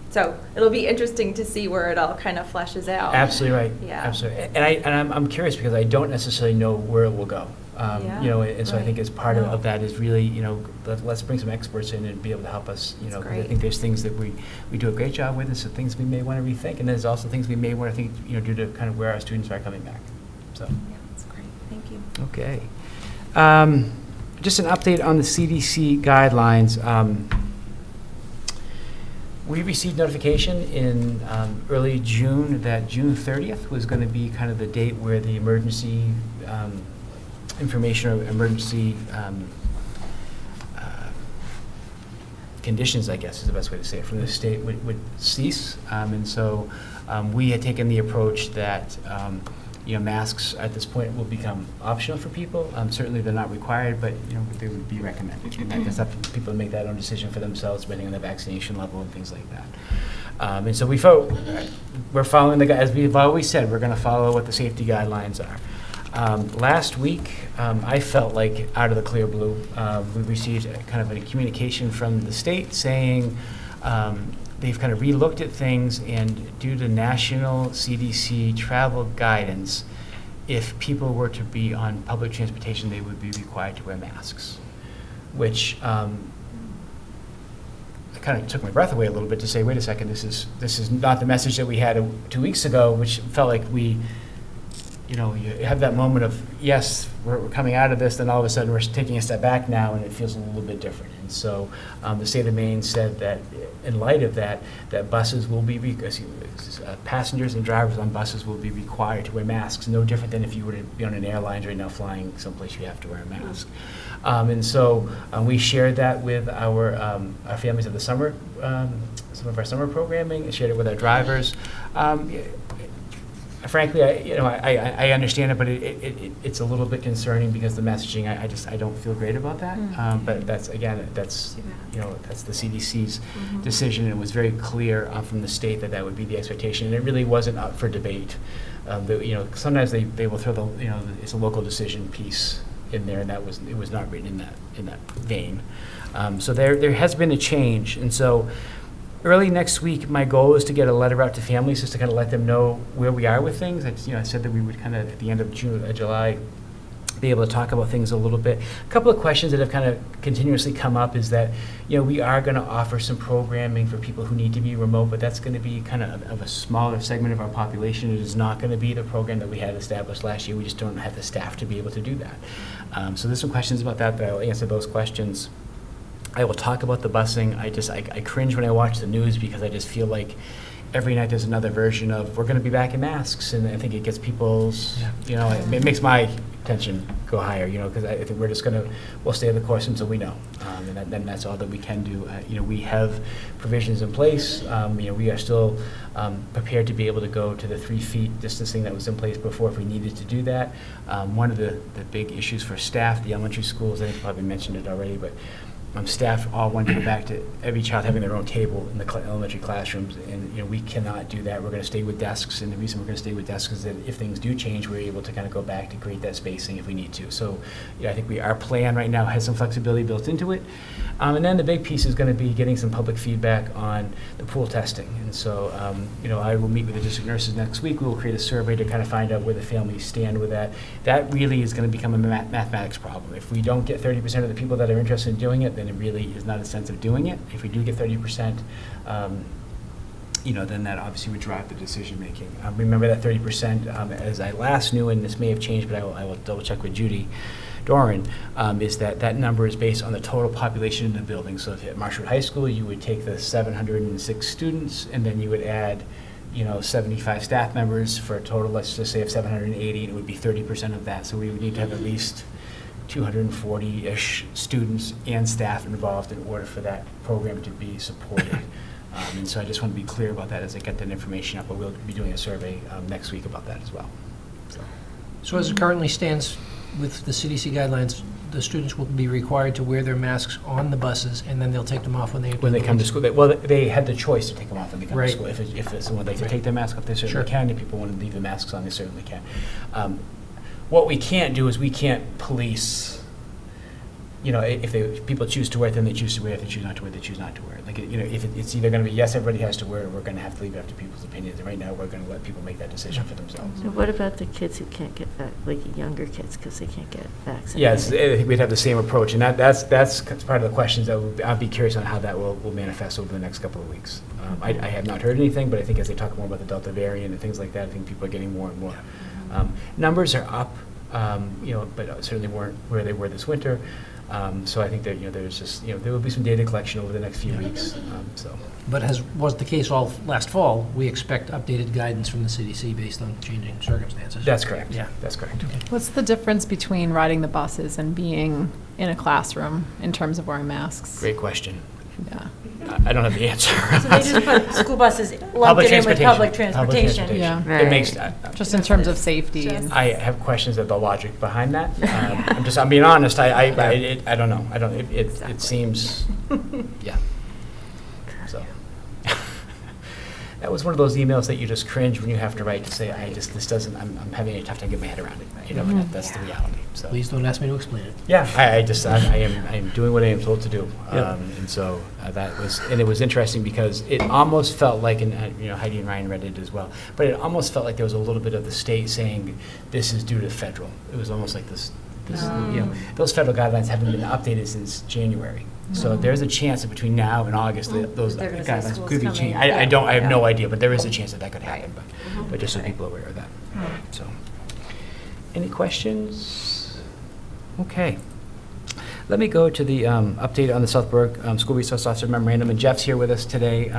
So it'll be interesting to see where it all kind of fleshes out. Absolutely right. Yeah. Absolutely. And I'm curious because I don't necessarily know where it will go. And so I think as part of that is really, let's bring some experts in and be able to help us, because I think there's things that we do a great job with, and some things we may want to rethink, and there's also things we may want to think, due to kind of where our students are coming back. So. Yeah, that's great. Thank you. Okay. Just an update on the CDC guidelines. We received notification in early June that June 30th was going to be kind of the date where the emergency information or emergency conditions, I guess is the best way to say it, from the state would cease. And so we had taken the approach that masks at this point will become optional for people. Certainly they're not required, but they would be recommended. And that's up to people to make that own decision for themselves, depending on the vaccination level and things like that. And so we're following as we've always said, we're going to follow what the safety guidelines are. Last week, I felt like out of the clear blue, we received kind of a communication from the state saying they've kind of relooked at things, and due to national CDC travel guidance, if people were to be on public transportation, they would be required to wear masks, which kind of took my breath away a little bit to say, wait a second, this is not the message that we had 2 weeks ago, which felt like you have that moment of, yes, we're coming out of this, then all of a sudden we're taking a step back now, and it feels a little bit different. And so the state of Maine said that in light of that buses will be, passengers and drivers on buses will be required to wear masks, no different than if you were to be on an airline right now flying someplace you have to wear a mask. And so we shared that with our families of the summer, some of our summer programming, and shared it with our drivers. Frankly, I understand it, but it's a little bit concerning because the messaging, I don't feel great about that. But that's the CDC's decision. It was very clear from the state that would be the expectation, and it really wasn't up for debate. Sometimes they will throw it's a local decision piece in there, and it was not written in that vein. So there has been a change, and so. Early next week, my goal is to get a letter out to families just to kind of let them know where we are with things. I said that we would kind of, at the end of July, be able to talk about things a little bit. A couple of questions that have kind of continuously come up is that, we are going to offer some programming for people who need to be remote, but that's going to be kind of a smaller segment of our population. It is not going to be the program that we had established last year. We just don't have the staff to be able to do that. So there's some questions about that I'll answer those questions. I will talk about the busing. I cringe when I watch the news because I just feel like every night there's another version of we're going to be back in masks, and I think it gets people's, it makes my tension go higher, because I think we'll stay the course until we know, and then that's all that we can do. We have provisions in place. We are still prepared to be able to go to the 3 feet distancing that was in place before if we needed to do that. One of the big issues for staff, the elementary schools, I think I probably mentioned it already, but staff all want to go back to every child having their own table in the elementary classrooms, and we cannot do that. We're going to stay with desks, and the reason we're going to stay with desks is that if things do change, we're able to kind of go back to create that spacing if we need to. So I think our plan right now has some flexibility built into it. And then the big piece is going to be getting some public feedback on the pool testing. And so, I will meet with the district nurses next week. We will create a survey to kind of find out where the families stand with that. That really is going to become a mathematics problem. If we don't get 30% of the people that are interested in doing it, then it really is not a sense of doing it. If we do get 30%, then that obviously would drive the decision making. Remember that 30%, as I last knew, and this may have changed, but I will double check with Judy Doran, is that number is based on the total population in the building. So if at Marshwood High School, you would take the 706 students, and then you would add 75 staff members for a total, let's just say, of 780, and it would be 30% of that. So we would need to have at least 240-ish students and staff involved in order for that program to be supported. And so I just want to be clear about that as I get that information up, but we'll be doing a survey next week about that as well. So as it currently stands with the CDC guidelines, the students will be required to wear their masks on the buses, and then they'll take them off when they come to school. They had the choice to take them off when they come to school. If someone would like to take their mask off, they certainly can. If people want to leave the masks on, they certainly can. What we can't do is we can't police. If people choose to wear it, then they choose to wear it. If they choose not to wear it, they choose not to wear it. If it's either going to be yes, everybody has to wear it, or we're going to have to leave it up to people's opinions. And right now, we're going to let people make that decision for themselves. So what about the kids who can't get younger kids because they can't get vaccinated? Yes, I think we'd have the same approach, and that's part of the questions that I'll be curious on how that will manifest over the next couple of weeks. I have not heard anything, but I think as they talk more about the Delta variant and things like that, I think people are getting more and more. Numbers are up, but certainly weren't where they were this winter. So I think that there's just there will be some data collection over the next few weeks. But as was the case all last fall, we expect updated guidance from the CDC based on changing circumstances. That's correct. Yeah, that's correct. Okay. What's the difference between riding the buses and being in a classroom in terms of wearing masks? Great question. I don't have the answer. So they just put school buses Public lumped it in with transportation. public transportation. Yeah. It makes, Just in terms of safety and. I have questions of the logic behind that. I'm being honest, I don't know. It seems, yeah. So. That was one of those emails that you just cringe when you have to write to say, I'm having a tough time getting my head around it. You know, but that's the reality, so. Please don't ask me to explain it. Yeah, I am doing what I am told to do. Yep. And so it was interesting because it almost felt like, and Heidi and Ryan read it as well, but it almost felt like there was a little bit of the state saying, this is due to federal. It was almost like this, those federal guidelines haven't been updated since January. So there's a chance that between now and August, those They're gonna say guidelines school's could be coming. changed. I have no idea, but there is a chance that could happen, but just so people are aware of that. So, any questions? Okay. Let me go to the update on the Southborough School Resource Officer Memorandum, and Jeff's here with us today.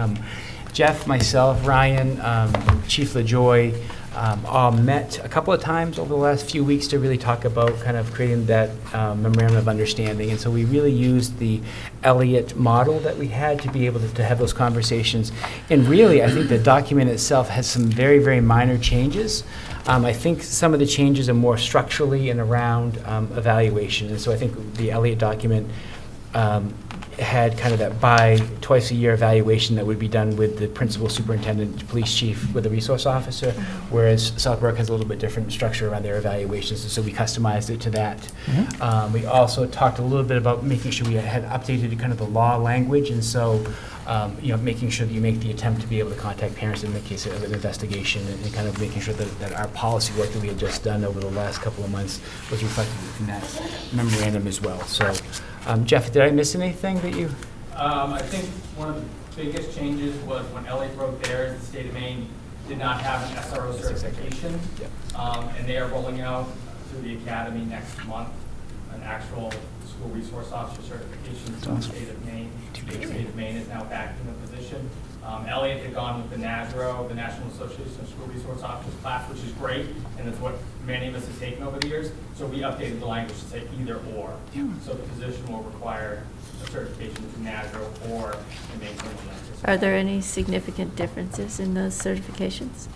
Jeff, myself, Ryan, Chief LaJoy, all met a couple of times over the last few weeks to really talk about kind of creating that memorandum of understanding. And so we really used the Elliott model that we had to be able to have those conversations. And really, I think the document itself has some very, very minor changes. I think some of the changes are more structurally and around evaluation. And so I think the Elliott document had kind of that twice a year evaluation that would be done with the principal, superintendent, police chief, with the resource officer, whereas Southborough has a little bit different structure around their evaluations, and so we customized it to that. We also talked a little bit about making sure we had updated kind of the law language, and so making sure that you make the attempt to be able to contact parents in the case of an investigation, and kind of making sure that our policy work that we had just done over the last couple of months was reflected in that memorandum as well. So, Jeff, did I miss anything that you? I think one of the biggest changes was when Elliott wrote theirs, the state of Maine did not have an SRO certification. And they are rolling out through the academy next month an actual school resource officer certification from the state of Maine. The state of Maine is now back in the position. Elliott had gone with the NASRO, the National Association of School Resource Officers class, which is great, and it's what many of us have taken over the years. So we updated the language to say either or. So the position will require a certification through NASRO or the Maine Criminal Justice. Are there any significant differences in those certifications?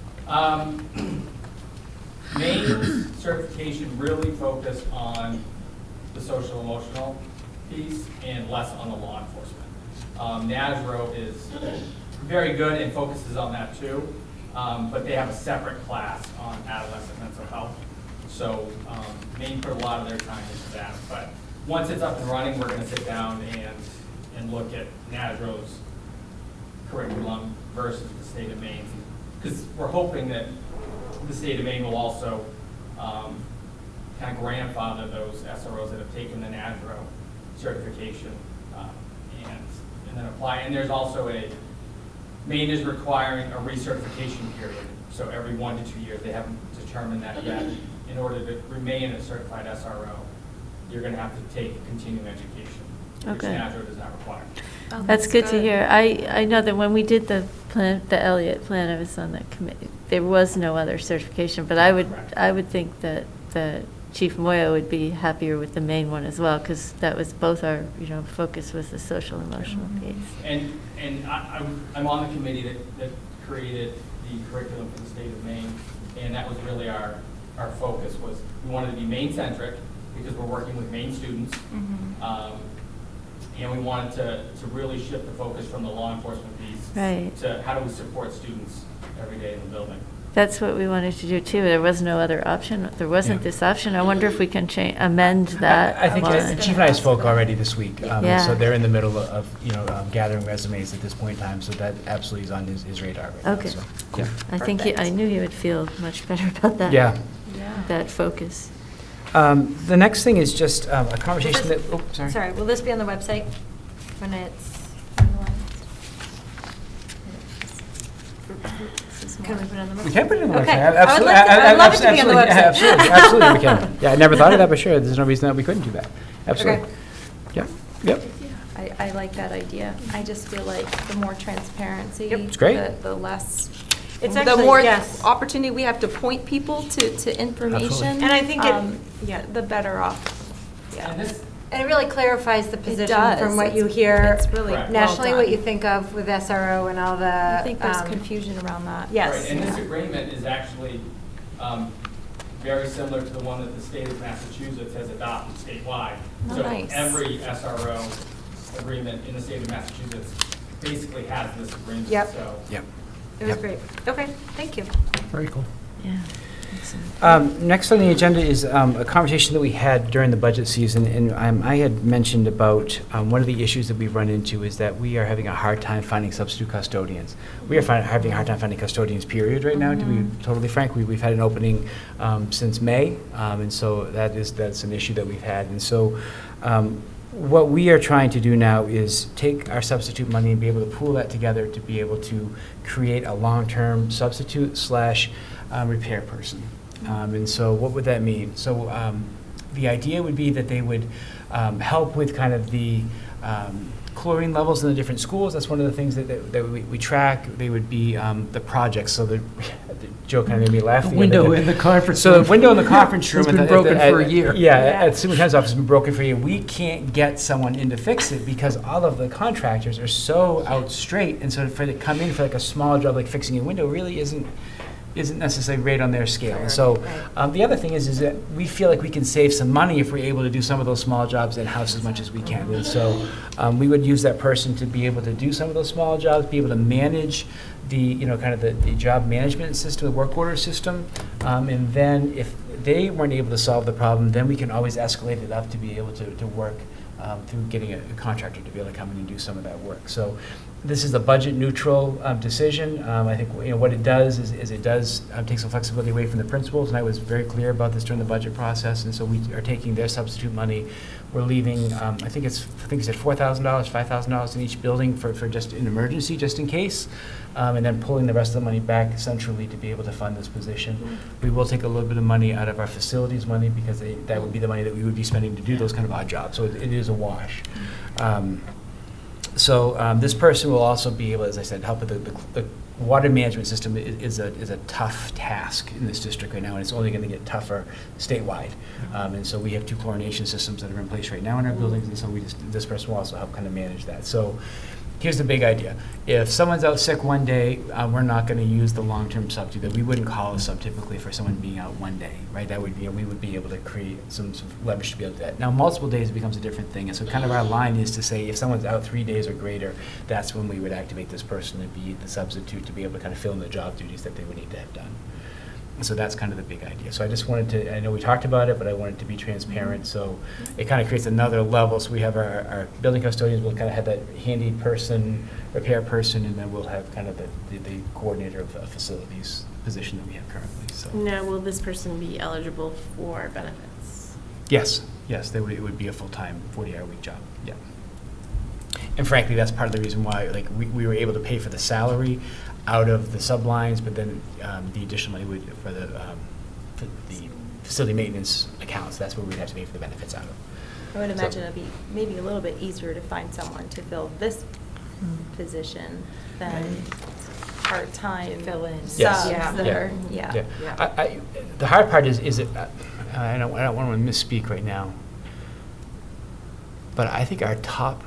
Maine's certification really focused on the social emotional piece and less on the law enforcement. NASRO is very good and focuses on that too, but they have a separate class on adolescent mental health. So Maine put a lot of their time into that. But once it's up and running, we're going to sit down and look at NASRO's curriculum versus the state of Maine, because we're hoping that the state of Maine will also kind of grandfather those SROs that have taken the NASRO certification and then apply. And there's also Maine is requiring a recertification period. So every 1 to 2 years, they haven't determined that yet. In order to remain a certified SRO, you're going to have to take continuing education, which Okay. NASRO does not require. Oh, That's good to hear. I know that when we did the plan, the Elliott plan, I was on that committee. There was no other certification, but I would think that Chief Moya would be happier with the main one as well, because that was both our, focus was the social emotional piece. And I'm on the committee that created the curriculum for the state of Maine, and that was really our focus was we wanted to be Maine-centric because we're working with Maine students, and we wanted to really shift the focus from the law enforcement piece to how do we support students every day in the building. That's what we wanted to do too. There was no other option. There wasn't this option. I wonder if we can amend that. I think one. the chief and I spoke already this week. Yeah. So they're in the middle of gathering resumes at this point in time. So that absolutely is on his radar right now. Okay. So, yeah. I think I knew he would feel much better about that. Yeah. That focus. The next thing is just a conversation that. Oh, sorry. Sorry, will this be on the website when it's finalized? Can we put it on the website? We can put it on the Okay. website. I would like to- I'd love it to be on the website. Absolutely, we can. Yeah, I never thought of that, but sure, there's no reason that we couldn't do that. Absolutely. Okay. Yep. I like that idea. I just feel like the more transparency, It's great. the less, It's the actually, more yes. opportunity we have to point people to information. And I think yeah, the better off. And Yeah. this And it really clarifies the position does. from what you It's- hear it's really Correct. nationally, well what done. you think of with SRO and all the. I think there's confusion around that. Yes. Right, and this agreement is actually very similar to the one that the state of Massachusetts has adopted statewide. Oh, So nice. every SRO agreement in the state of Massachusetts basically has this agreement. Yep. So Yep. It was great. Okay, thank you. Very cool. Yeah. Excellent. Next on the agenda is a conversation that we had during the budget season, and I had mentioned about one of the issues that we've run into is that we are having a hard time finding substitute custodians. We are having a hard time finding custodians, period, right now, to be totally frank. We've had an opening since May, and so that's an issue that we've had. And so what we are trying to do now is take our substitute money and be able to pool that together to be able to create a long-term substitute / repair person. And so what would that mean? So the idea would be that they would help with kind of the chlorine levels in the different schools. That's one of the things that we track. They would be the projects. So the joke kind of made me laugh. The window in the conference So room. the window in the conference room. It's been at broken for a year. Yeah, at the superintendent's office has been broken for a year. We can't get someone in to fix it because all of the contractors are so out straight. And so for to come in for like a small job like fixing a window really isn't necessarily right on their scale. And so the other thing is that we feel like we can save some money if we're able to do some of those small jobs in-house as much as we can. And so we would use that person to be able to do some of those small jobs, be able to manage the, kind of the job management system, the work order system. And then if they weren't able to solve the problem, then we can always escalate it up to be able to work through getting a contractor to be able to come in and do some of that work. So this is a budget neutral decision. I think what it does is it does take some flexibility away from the principals, and I was very clear about this during the budget process. And so we are taking their substitute money. We're leaving, I think it's at $4,000, $5,000 in each building for just an emergency, just in case, and then pulling the rest of the money back centrally to be able to fund this position. We will take a little bit of money out of our facilities money because that would be the money that we would be spending to do those kind of odd jobs. So it is a wash. So this person will also be able, as I said, help with the water management system is a tough task in this district right now, and it's only going to get tougher statewide. And so we have 2 chlorination systems that are in place right now in our buildings, and so this person will also help kind of manage that. So here's the big idea. If someone's out sick one day, we're not going to use the long-term substitute. We wouldn't call a sub typically for someone being out one day, right? That would be, we would be able to create some leverage to be able to do that. Now, multiple days becomes a different thing. And so kind of our line is to say if someone's out 3 days or greater, that's when we would activate this person to be the substitute to be able to kind of fill in the job duties that they would need to have done. So that's kind of the big idea. So I just wanted to, I know we talked about it, but I wanted to be transparent. So it kind of creates another level. So we have our building custodians will kind of have that handy person, repair person, and then we'll have kind of the coordinator of facilities position that we have currently. So Now, will this person be eligible for benefits? yes, it would be a full-time 40-hour-week job. Yeah. And frankly, that's part of the reason why we were able to pay for the salary out of the sublines, but then the additional money would for the facility maintenance accounts. That's where we'd have to pay for the benefits out of. I would imagine it'd be maybe a little bit easier to find someone to fill this position than part-time Fill in. subs Yes. that Yeah. are, Yeah. The hard part is it. I don't want to misspeak right now, but I think our top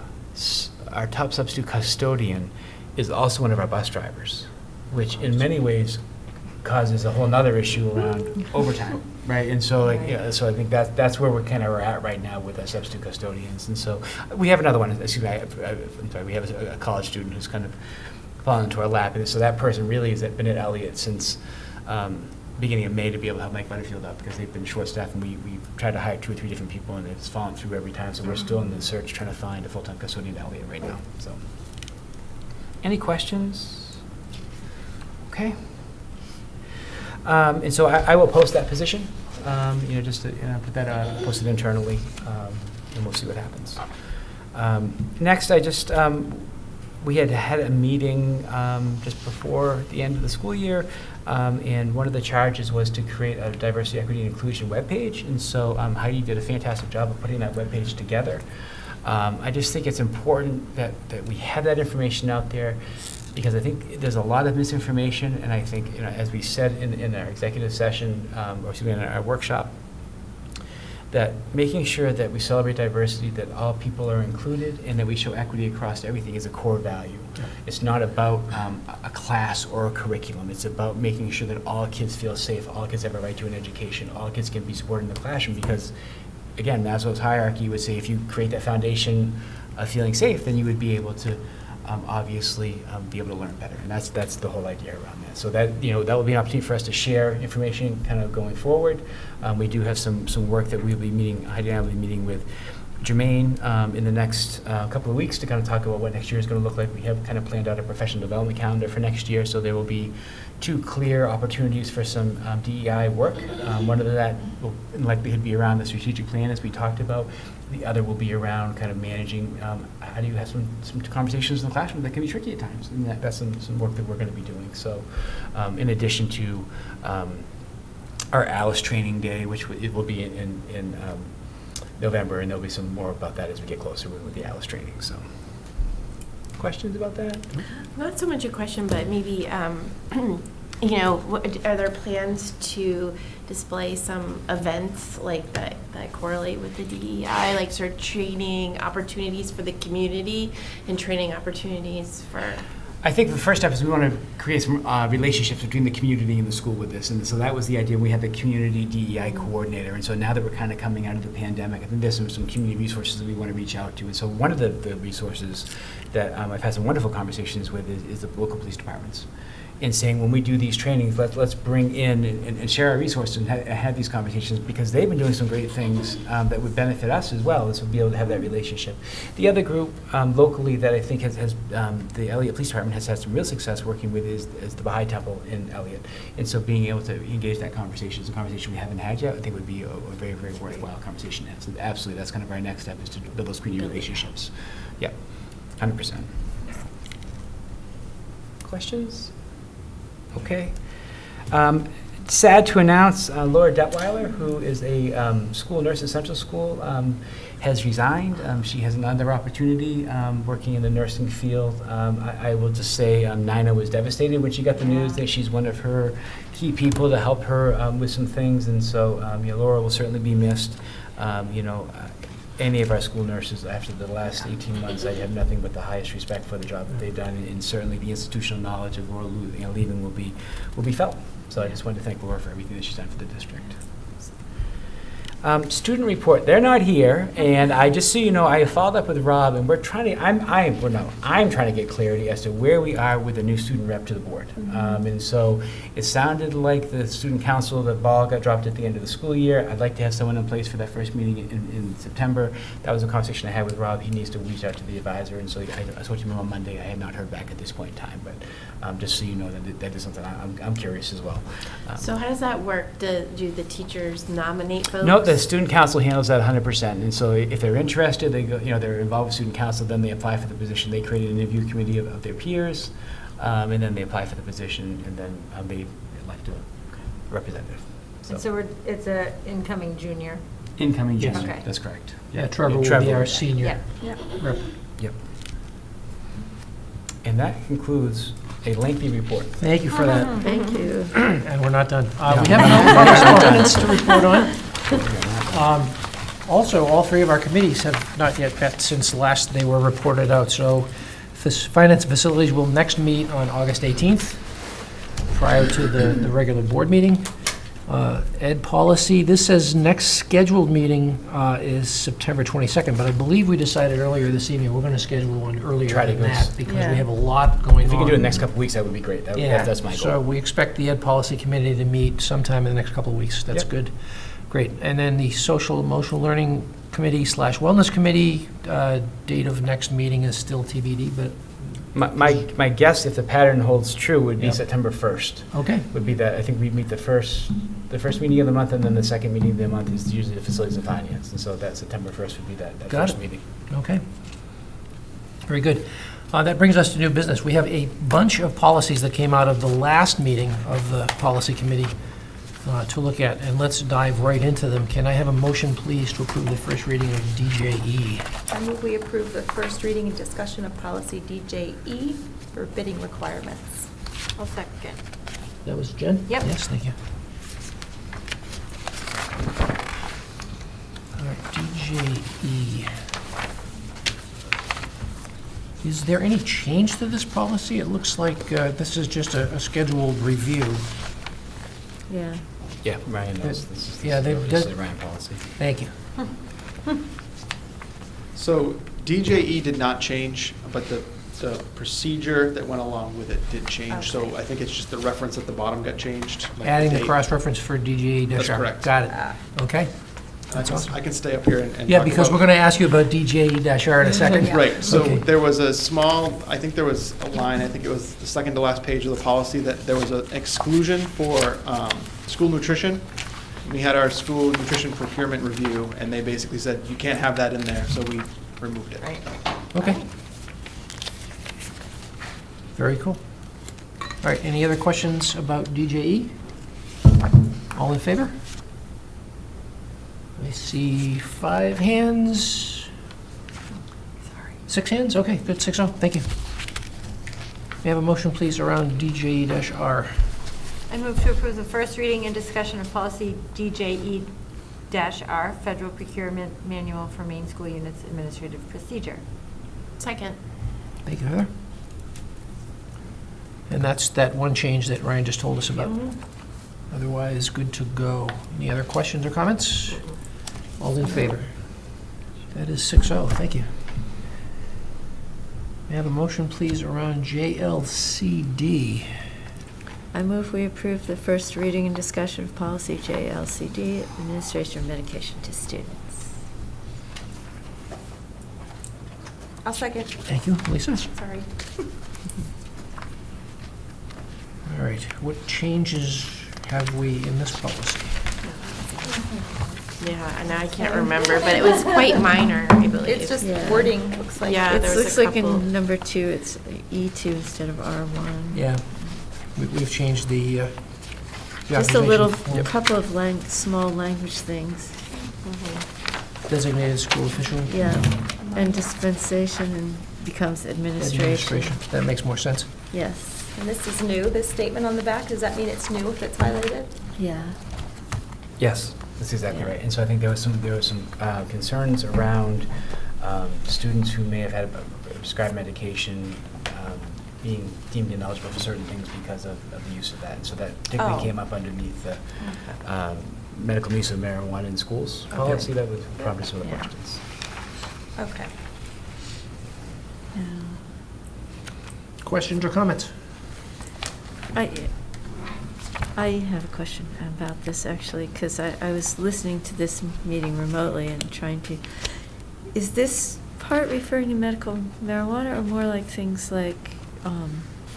substitute custodian is also one of our bus drivers, which in many ways causes a whole nother issue around overtime, right? And so, so I think that's where we're at right now with our substitute custodians. And so we have another one. Excuse me, I'm sorry. We have a college student who's kind of fallen into our lap, and so that person really has been at Elliott since beginning of May to be able to help Mike Butterfield up because they've been short-staffed, and we tried to hire 2 or 3 different people, and it's fallen through every time. So we're still in the search trying to find a full-time custodian at Elliott right now. So. Any questions? Okay. And so I will post that position, just to put that post it internally, and we'll see what happens. Next, we had a meeting just before the end of the school year, and one of the charges was to create a diversity, equity, and inclusion webpage. And so Heidi did a fantastic job of putting that webpage together. I just think it's important that we have that information out there because I think there's a lot of misinformation, and I think, as we said in our executive session, or excuse me, in our workshop, that making sure that we celebrate diversity, that all people are included, and that we show equity across everything is a core value. It's not about a class or a curriculum. It's about making sure that all kids feel safe, all kids have a right to an education, all kids can be supported in the classroom, because, again, Maslow's hierarchy would say if you create that foundation of feeling safe, then you would be able to obviously be able to learn better. And that's the whole idea around that. So that, that will be an opportunity for us to share information kind of going forward. We do have some work that we'll be meeting, Heidi and I will be meeting with Jermaine in the next couple of weeks to kind of talk about what next year is going to look like. We have kind of planned out a professional development calendar for next year, so there will be 2 clear opportunities for some DEI work. One of that will in likelihood be around the strategic plan, as we talked about. The other will be around kind of managing, how do you have some conversations in the classroom that can be tricky at times, and that's some work that we're going to be doing. So in addition to our Alice training day, which it will be in November, and there'll be some more about that as we get closer with the Alice training. So questions about that? Not so much a question, but maybe, are there plans to display some events like that correlate with the DEI, like sort of training opportunities for the community and training opportunities for? I think the first step is we want to create some relationships between the community and the school with this. And so that was the idea. We had the community DEI coordinator. And so now that we're kind of coming out of the pandemic, I think there's some community resources that we want to reach out to. And so one of the resources that I've had some wonderful conversations with is the local police departments. And saying, when we do these trainings, let's bring in and share our resources and have these conversations, because they've been doing some great things that would benefit us as well, as we'll be able to have that relationship. The other group locally that I think has the Elliott Police Department has had some real success working with is the Baha'i Temple in Elliott. And so being able to engage that conversation is a conversation we haven't had yet. I think would be a very, very worthwhile conversation to have. So absolutely, that's kind of our next step, is to build those community relationships. Yep, 100%. Questions? Okay. Sad to announce Laura Detweiler, who is a school nurse at Central School, has resigned. She has another opportunity working in the nursing field. I will just say Nina was devastated when she got the news that she's one of her key people to help her with some things. And so Laura will certainly be missed. Any of our school nurses, after the last 18 months, I have nothing but the highest respect for the job that they've done, and certainly the institutional knowledge of Laura leaving will be felt. So I just wanted to thank Laura for everything that she's done for the district. Student report, they're not here, and I just so you know, I followed up with Rob, and we're trying to, I'm trying to get clarity as to where we are with the new student rep to the board. And so it sounded like the student council, the ball got dropped at the end of the school year. I'd like to have someone in place for that first meeting in September. That was a conversation I had with Rob. He needs to reach out to the advisor, and so I spoke to him on Monday. I have not heard back at this point in time, but just so you know, that is something I'm curious as well. So how does that work? Do the teachers nominate folks? No, the student council handles that 100%. And so if they're interested, they go, they're involved with student council, then they apply for the position. They create an interview committee of their peers, and then they apply for the position, and then they elect a representative. And so it's a incoming junior. Incoming junior, Okay. that's correct. Yeah, Trevor will be our senior rep. Yep. And that concludes a lengthy report. Thank you for that. Thank you. And we're not done. We have another minutes to report on. Also, all 3 of our committees have not yet met since last they were reported out. So Finance and Facilities will next meet on August 18th, prior to the regular board meeting. Ed Policy, this says next scheduled meeting is September 22nd, but I believe we decided earlier this evening we're going to schedule one earlier Try to than go that, because we have a lot going on. If you can do it in the next couple of weeks, that would be great. That's my goal. So we expect the Ed Policy Committee to meet sometime in the next couple of weeks. That's good. Great. And then the Social Emotional Learning Committee / Wellness Committee, date of next meeting is still TBD, but... My guess, if the pattern holds true, would be September 1st. Okay. Would be that, I think we meet the first meeting of the month, and then the second meeting of the month is usually the Facilities and Finance. And so that September 1st would be that first meeting. Okay. Very good. That brings us to new business. We have a bunch of policies that came out of the last meeting of the Policy Committee to look at, and let's dive right into them. Can I have a motion, please, to approve the first reading of DJE? I move we approve the first reading and discussion of policy DJE for bidding requirements. I'll second. That was Jen? Yep. Yes, thank you. DJE. Is there any change to this policy? It looks like this is just a scheduled review. Yeah. Yeah, Ryan knows. This is Yeah, they've this is done- the Ryan policy. Thank you. So DJE did not change, but the procedure that went along with it did change. So I think it's just the reference at the bottom got changed. like Adding the date. cross-reference for DJE-R. That's correct. Got it. Okay. I can stay up here and Yeah, talk because about- we're going to ask you about DJE-R in a second. Right, so Okay. there was a small, I think there was a line, I think it was the second to last page of the policy, that there was an exclusion for school nutrition. We had our school nutrition procurement review, and they basically said, you can't have that in there, so we removed it. Okay. Very cool. All right, any other questions about DJE? All in favor? I see 5 hands. 6 hands? Okay, good, 6-0, thank you. May I have a motion, please, around DJE-R? I move to approve the first reading and discussion of policy DJE-R, Federal Procurement Manual for Main School Units Administrative Procedure. Second. Thank you, Heather. And that's that one change that Ryan just told us about. Otherwise, good to go. Any other questions or comments? All in favor? That is 6-0, thank you. May I have a motion, please, around JLCD? I move we approve the first reading and discussion of policy JLCD, administration of medication to students. I'll second. Thank you, Lisa. Sorry. All right, what changes have we in this policy? Yeah, and I can't remember, but it was quite minor, I believe. It's just Yeah. wording, looks like. Yeah, It there was looks a like couple. in number 2, it's E2 instead of R1. Yeah, we've changed the Just a little, occupation form. couple of small language things. Designated school official. Yeah, and dispensation and becomes administration. That makes more sense. Yes, And this is new, this statement on the back, does that mean it's new if it's highlighted? yeah. Yes, that's exactly right. And so I think there was some concerns around students who may have had a prescribed medication being deemed ineligible for certain things because of the use of that. And so that particularly Oh. came up underneath the medical use of marijuana in schools policy. That was probably some of the Yeah. questions. Okay. Yeah. Questions or comments? I have a question about this, actually, because I was listening to this meeting remotely and trying to, is this part referring to medical marijuana or more like things like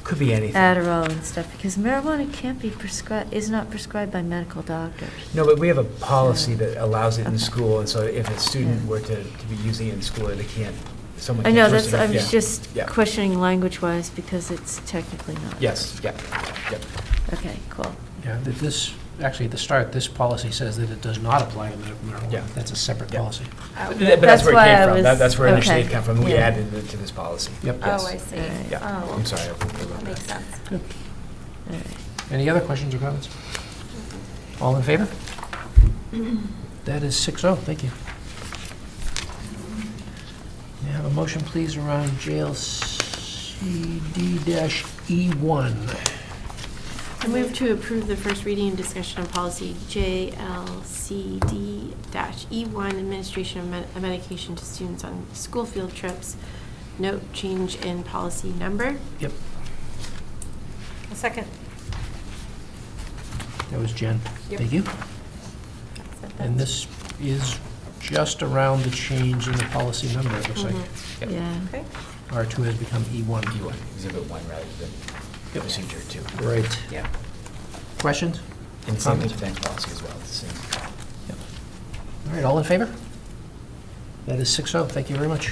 Could be anything. Adderall and stuff? Because marijuana can't be prescribed, is not prescribed by medical doctors. No, but we have a policy So- that allows it in Okay. school, and so if a student Yeah. were to be using it in school, they can't, someone I can't know, twist that's, it. I was Yeah. just Yeah. questioning language-wise because it's technically not. Yes, yeah, yep. Okay, cool. Yeah, this, actually, at the start, this policy says that it does not apply to medical marijuana. Yeah. That's a separate Yeah. policy. But That's that's where it why came I from. was- That's where initially it okay. came from. We Yeah. added it to this policy. Yep. Yes. Oh, I see. Alright. Yeah, Oh. I'm sorry. I forgot That about makes that. sense. Good. All right. Any other questions or comments? All in favor? That is 6-0, thank you. May I have a motion, please, around JLCD-E1? I move to approve the first reading and discussion of policy JLCD-E1, administration of medication to students on school field trips. Note change in policy number. Yep, A second. that was Jen. Yep. Thank you. And this is just around the change in the policy number, it looks like. Yep. Yeah. Okay. R2 has become E1. E1, Exhibit 1 rather than Procedure 2. Right. Yeah. Questions? And the same thing for tax policy as well, it's the same. Yep. All right, all in favor? That is 6-0, thank you very much.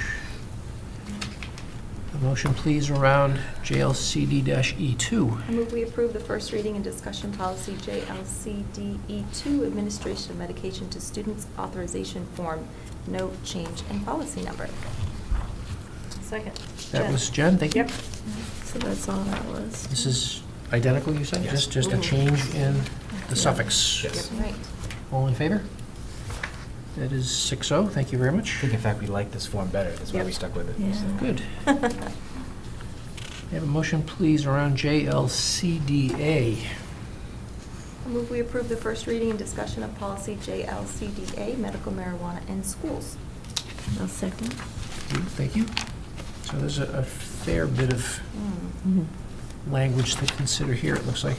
A motion, please, around JLCD-E2. I move we approve the first reading and discussion policy JLCDE2, administration of medication to students authorization form, no change in policy number. Second. That was Jen, thank you. Yep. So that's all that was. This is identical, you said? Yes. Just a change in the suffix? Yes. Right. All in favor? That is 6-0. Thank you very I much. think, in fact, we like this form better. That's why we stuck with it. Yeah. So. Good. May I have a motion, please, around JLCDA? I move we approve the first reading and discussion of policy JLCDA, medical marijuana in schools. I'll second. Thank you. So there's a fair bit of language to consider here, it looks like.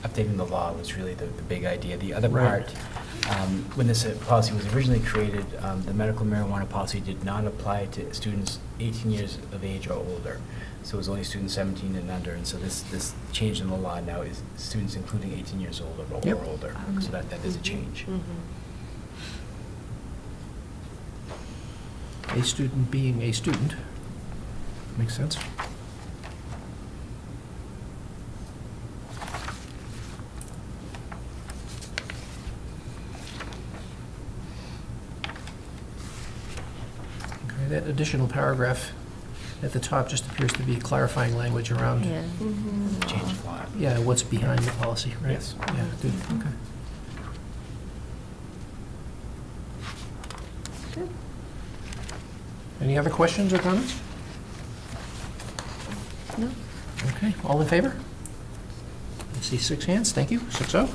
Updating the law was really the big idea. The other Right. part, when this policy was originally created, the medical marijuana policy did not apply to students 18 years of age or older. So it was only students 17 and under, and so this change in the law now is students including 18 years old or Yep. older. So that is a change. A student being a student. Makes sense. Okay, that additional paragraph at the top just appears to be clarifying language around, Yeah. Change the law. yeah, what's behind the policy, right? Yes. Yeah, good, okay. Any other questions or comments? No? Okay, all in favor? I see 6 hands, thank you, 6-0.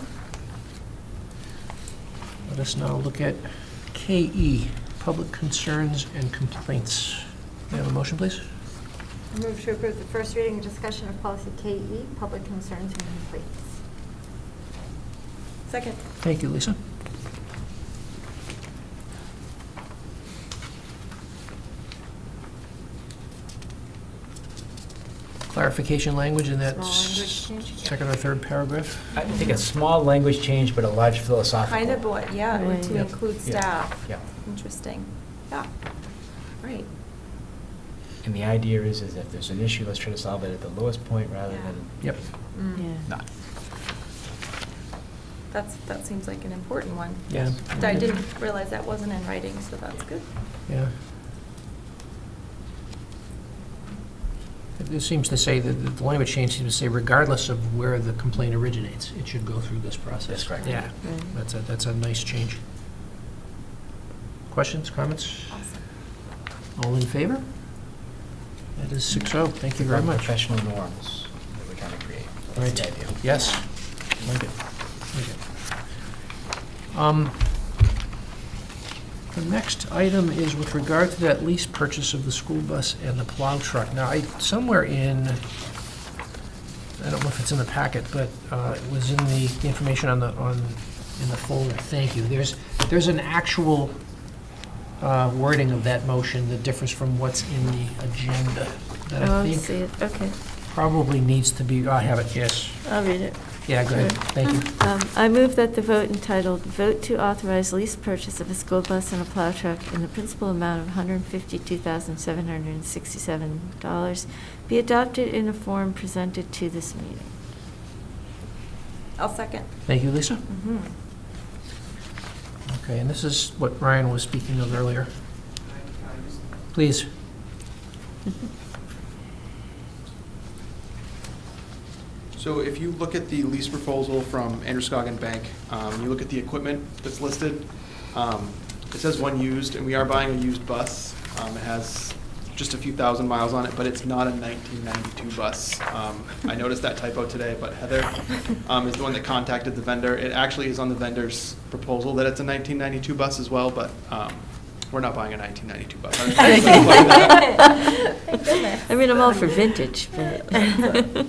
Let us now look at KE, Public Concerns and Complaints. May I have a motion, please? I move to approve the first reading and discussion of policy KE, public concerns and complaints. Second. Thank you, Lisa. Clarification language in that Small language change? second or third paragraph? I think a small language change, but a large philosophical. Kind of what, yeah, Right. to Yep. include Yeah. staff. Yeah. Interesting. Yeah. Right. And the idea is if there's an issue, let's try to solve it at the lowest point rather Yeah. than Yep. Yeah. not. That seems like an important one. Yeah. I didn't realize that wasn't in writing, so that's good. Yeah. It seems to say that the language change seems to say regardless of where the complaint originates, it should go through this process. That's correct. Yeah, Right. that's a nice change. Questions, comments? Awesome. All in favor? That is 6-0. Thank you very much. Professional norms that we're trying to create. That's Right. the idea. Yes. Like it. Like it. The next item is with regard to that lease purchase of the school bus and the plow truck. Now, somewhere in, I don't know if it's in the packet, but it was in the information in the folder. Thank you. There's an actual wording of that motion that differs from what's in the agenda that Oh, I I think see it, okay. probably needs to be, I have it, yes. I'll read it. Yeah, go ahead. Thank you. I move that the vote entitled "Vote to Authorize Lease Purchase of a School Bus and a Plow Truck in the Principal Amount of $152,767" be adopted in a form presented to this meeting. I'll second. Thank you, Lisa. Mhm. Okay, and this is what Ryan was speaking of earlier. Please. So if you look at the lease proposal from Androscoggin Bank, you look at the equipment that's listed, it says one used, and we are buying a used bus. It has just a few thousand miles on it, but it's not a 1992 bus. I noticed that typo today, but Heather is the one that contacted the vendor. It actually is on the vendor's proposal that it's a 1992 bus as well, but we're not buying a 1992 bus. Thank goodness. I mean, I'm all for vintage, but.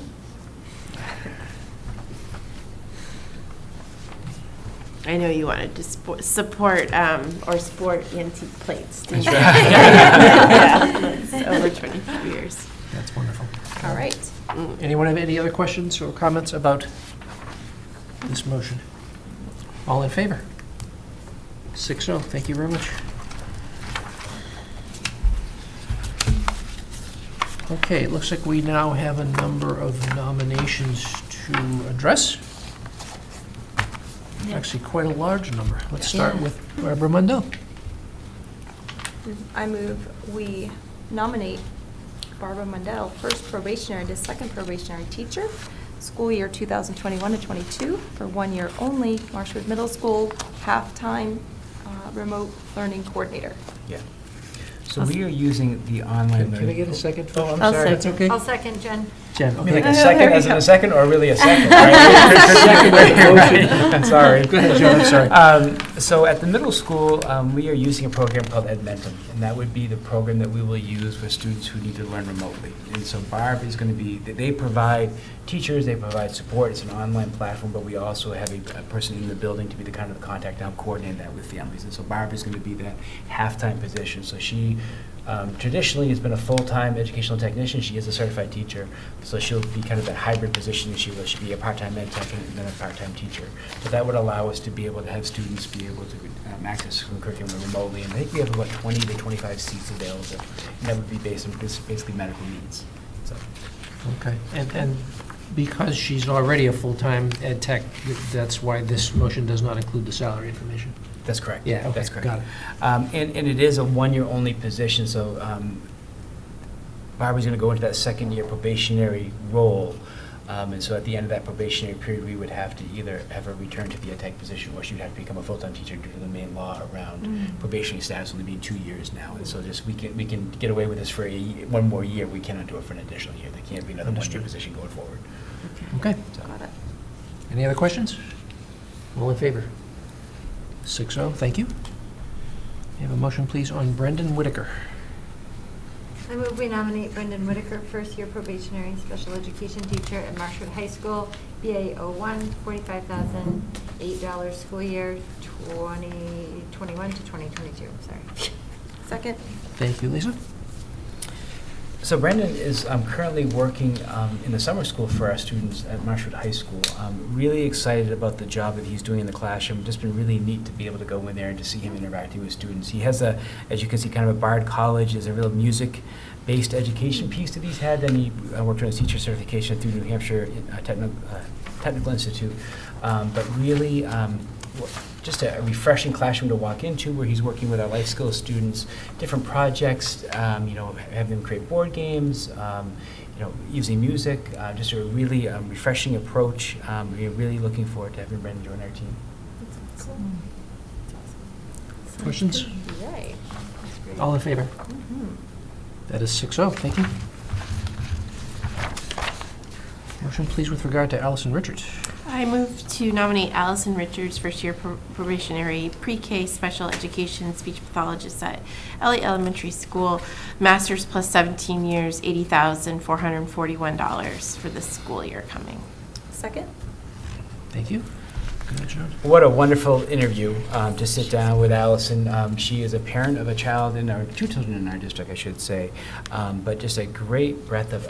I know you wanted to support or sport antique plates. didn't That's you? right. Yeah, it's over 25 years. That's wonderful. All right. Anyone have any other questions or comments about this motion? All in favor? 6-0. Thank you very much. Okay, it looks like we now have a number of nominations to address. Actually, quite a large number. Let's start Yeah. with Barbara Mundell. I move we nominate Barbara Mundell, first probationary to second probationary teacher, school year 2021 to 22, for 1 year only, Marshwood Middle School, half-time remote learning coordinator. Yeah. So we are using the online Can I learning. get a second? Oh, I'm I'll sorry. That's okay? I'll second Jen. Jen, I mean, like okay. a second as in a second, or really a second? I'm sorry. Go ahead, Joe, I'm sorry. So at the middle school, we are using a program called Edmentum, and that would be the program that we will use for students who need to learn remotely. And so Barb is going to be, they provide teachers, they provide support, it's an online platform, but we also have a person in the building to be the kind of contact to help coordinate that with families. And so Barb is going to be that half-time position. So she traditionally has been a full-time educational technician. She is a certified teacher, so she'll be kind of that hybrid position. She'll be a part-time ed tech and then a part-time teacher. So that would allow us to be able to have students be able to access some curriculum remotely. And I think we have about 20 to 25 seats available, and that would be based on basically medical needs. So. Okay, and because she's already a full-time ed tech, that's why this motion does not include the salary information. That's correct. Yeah, okay, That's correct. got it. And it is a one-year-only position, so Barbara's going to go into that second-year probationary role. And so at the end of that probationary period, we would have to either have her return to the ed tech position, or she would have to become a full-time teacher due to the main law around probationary status only being 2 years now. And so just we can get away with this for one more year. We cannot do it for an additional year. There can't be another one-year position going forward. Okay, Got it. any other questions? All in favor? 6-0, thank you. May I have a motion, please, on Brendan Whitaker? I move we nominate Brendan Whitaker, first-year probationary special education teacher at Marshwood High School, BA 01, $45,008 school year, 2021 to 2022, sorry. Second. Thank you, Lisa. So Brendan is currently working in the summer school for our students at Marshwood High School. Really excited about the job that he's doing in the classroom. Just been really neat to be able to go in there and to see him interacting with students. He has as you can see, kind of a Bard College. There's a real music-based education piece that he's had. Then he worked on his teacher certification through New Hampshire Technical Institute. But really, just a refreshing classroom to walk into, where he's working with our life skills students, different projects, have them create board games, using music, just a really refreshing approach. We're really looking forward to having Brendan join our team. Questions? Yay. All in favor? That is 6-0, thank you. Motion, please, with regard to Allison Richards. I move to nominate Allison Richards, first-year probationary pre-K special education speech pathologist at LA Elementary School, master's plus 17 years, $80,441 for the school year coming. Second. Thank you. Go ahead, John. What a wonderful interview to sit down with Allison. She is a parent of a child two children in our district, I should say, but just a great breadth of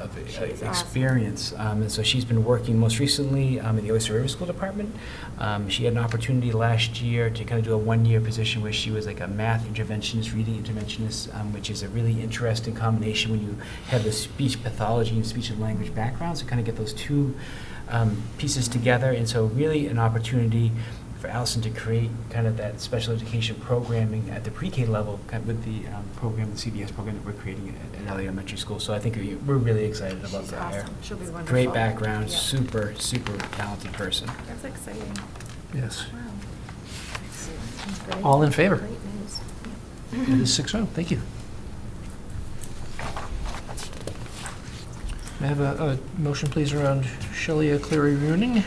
experience. And so she's been working most recently in the Oyster River School Department. She had an opportunity last year to kind of do a one-year position where she was like a math interventionist, reading interventionist, which is a really interesting combination when you have the speech pathology and speech and language backgrounds to kind of get those two pieces together. And so really an opportunity for Allison to create kind of that special education programming at the pre-K level with the program, the CBS program that we're creating at LA Elementary School. So I think we're really excited about She's that. awesome. She'll be wonderful. Great background, Yeah. super talented person. That's exciting. Yes. Wow. All in favor? Great news. That is 6-0, thank you. May I have a motion, please, around Shelia Cleary-Runing?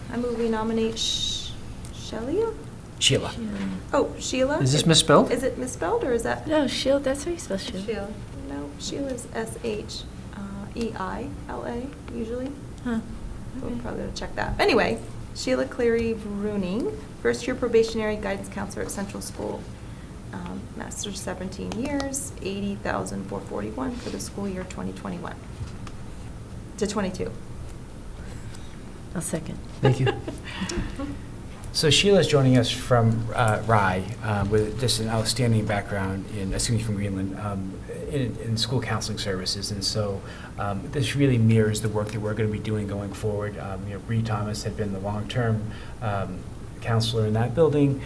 I move we nominate Shelia? Sheila. Oh, Sheila? Is this misspelled? Is it misspelled, or is that? No, Shield, that's how you spell Shield. Sheila. No, Sheila's S-H-E-I-L-A usually. Huh. We'll Okay. probably check that. Anyway, Sheila Cleary-Bruning, first-year probationary guidance counselor at Central School. Master's 17 years, $80,441 for the school year 2021 to 22. I'll second. Thank you. So Sheila's joining us from Rye with just an outstanding background from Greenland, in school counseling services. And so this really mirrors the work that we're going to be doing going forward. Bree Thomas had been the long-term counselor in that building.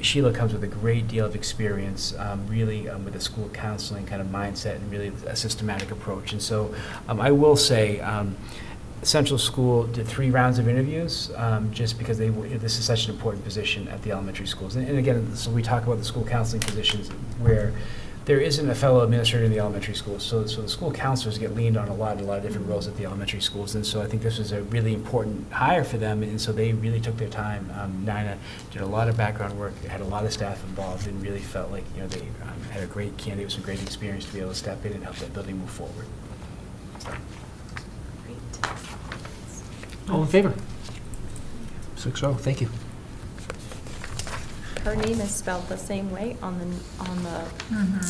Sheila comes with a great deal of experience, really with the school counseling kind of mindset and really a systematic approach. And so I will say, Central School did 3 rounds of interviews, just because this is such an important position at the elementary schools. And again, so we talk about the school counseling positions where there isn't a fellow administrator in the elementary schools. So the school counselors get leaned on a lot of different roles at the elementary schools. And so I think this was a really important hire for them. And so they really took their time. Nina did a lot of background work, had a lot of staff involved, and really felt like, you know, they had a great candidate with some great experience to be able to step in and help that building move forward. So. All in favor? 6-0, thank you. Her name is spelled the same way on the,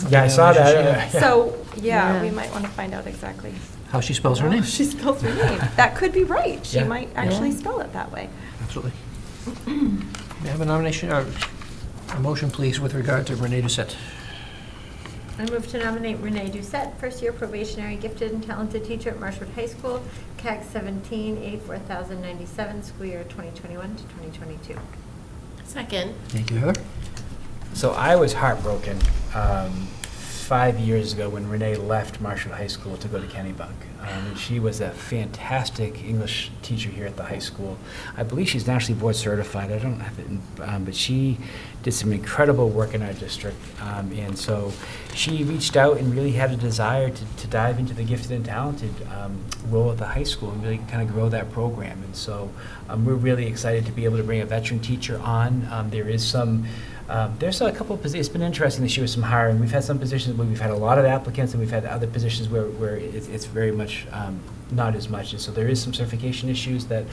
Yeah, I saw that. so, yeah, Yeah. we might want to find out exactly How she spells her name. how she spells her name. That could be right. She Yeah. might actually Yeah. spell it that way. Absolutely. May I have a nomination, a motion, please, with regard to Renee Doucette? I move to nominate Renee Doucette, first-year probationary gifted and talented teacher at Marshwood High School, CAG 17, 84,097, school year 2021 to 2022. Second. Thank you, Heather. So I was heartbroken 5 years ago when Renee left Marshall High School to go to Kennebunk. And she was a fantastic English teacher here at the high school. I believe she's nationally board certified. I don't have it, but she did some incredible work in our district. And so she reached out and really had a desire to dive into the gifted and talented role at the high school and really kind of grow that program. And so we're really excited to be able to bring a veteran teacher on. There's a couple of positions. It's been interesting this year with some hiring. We've had some positions where we've had a lot of applicants, and we've had other positions where it's very much not as much. And so there is some certification issues that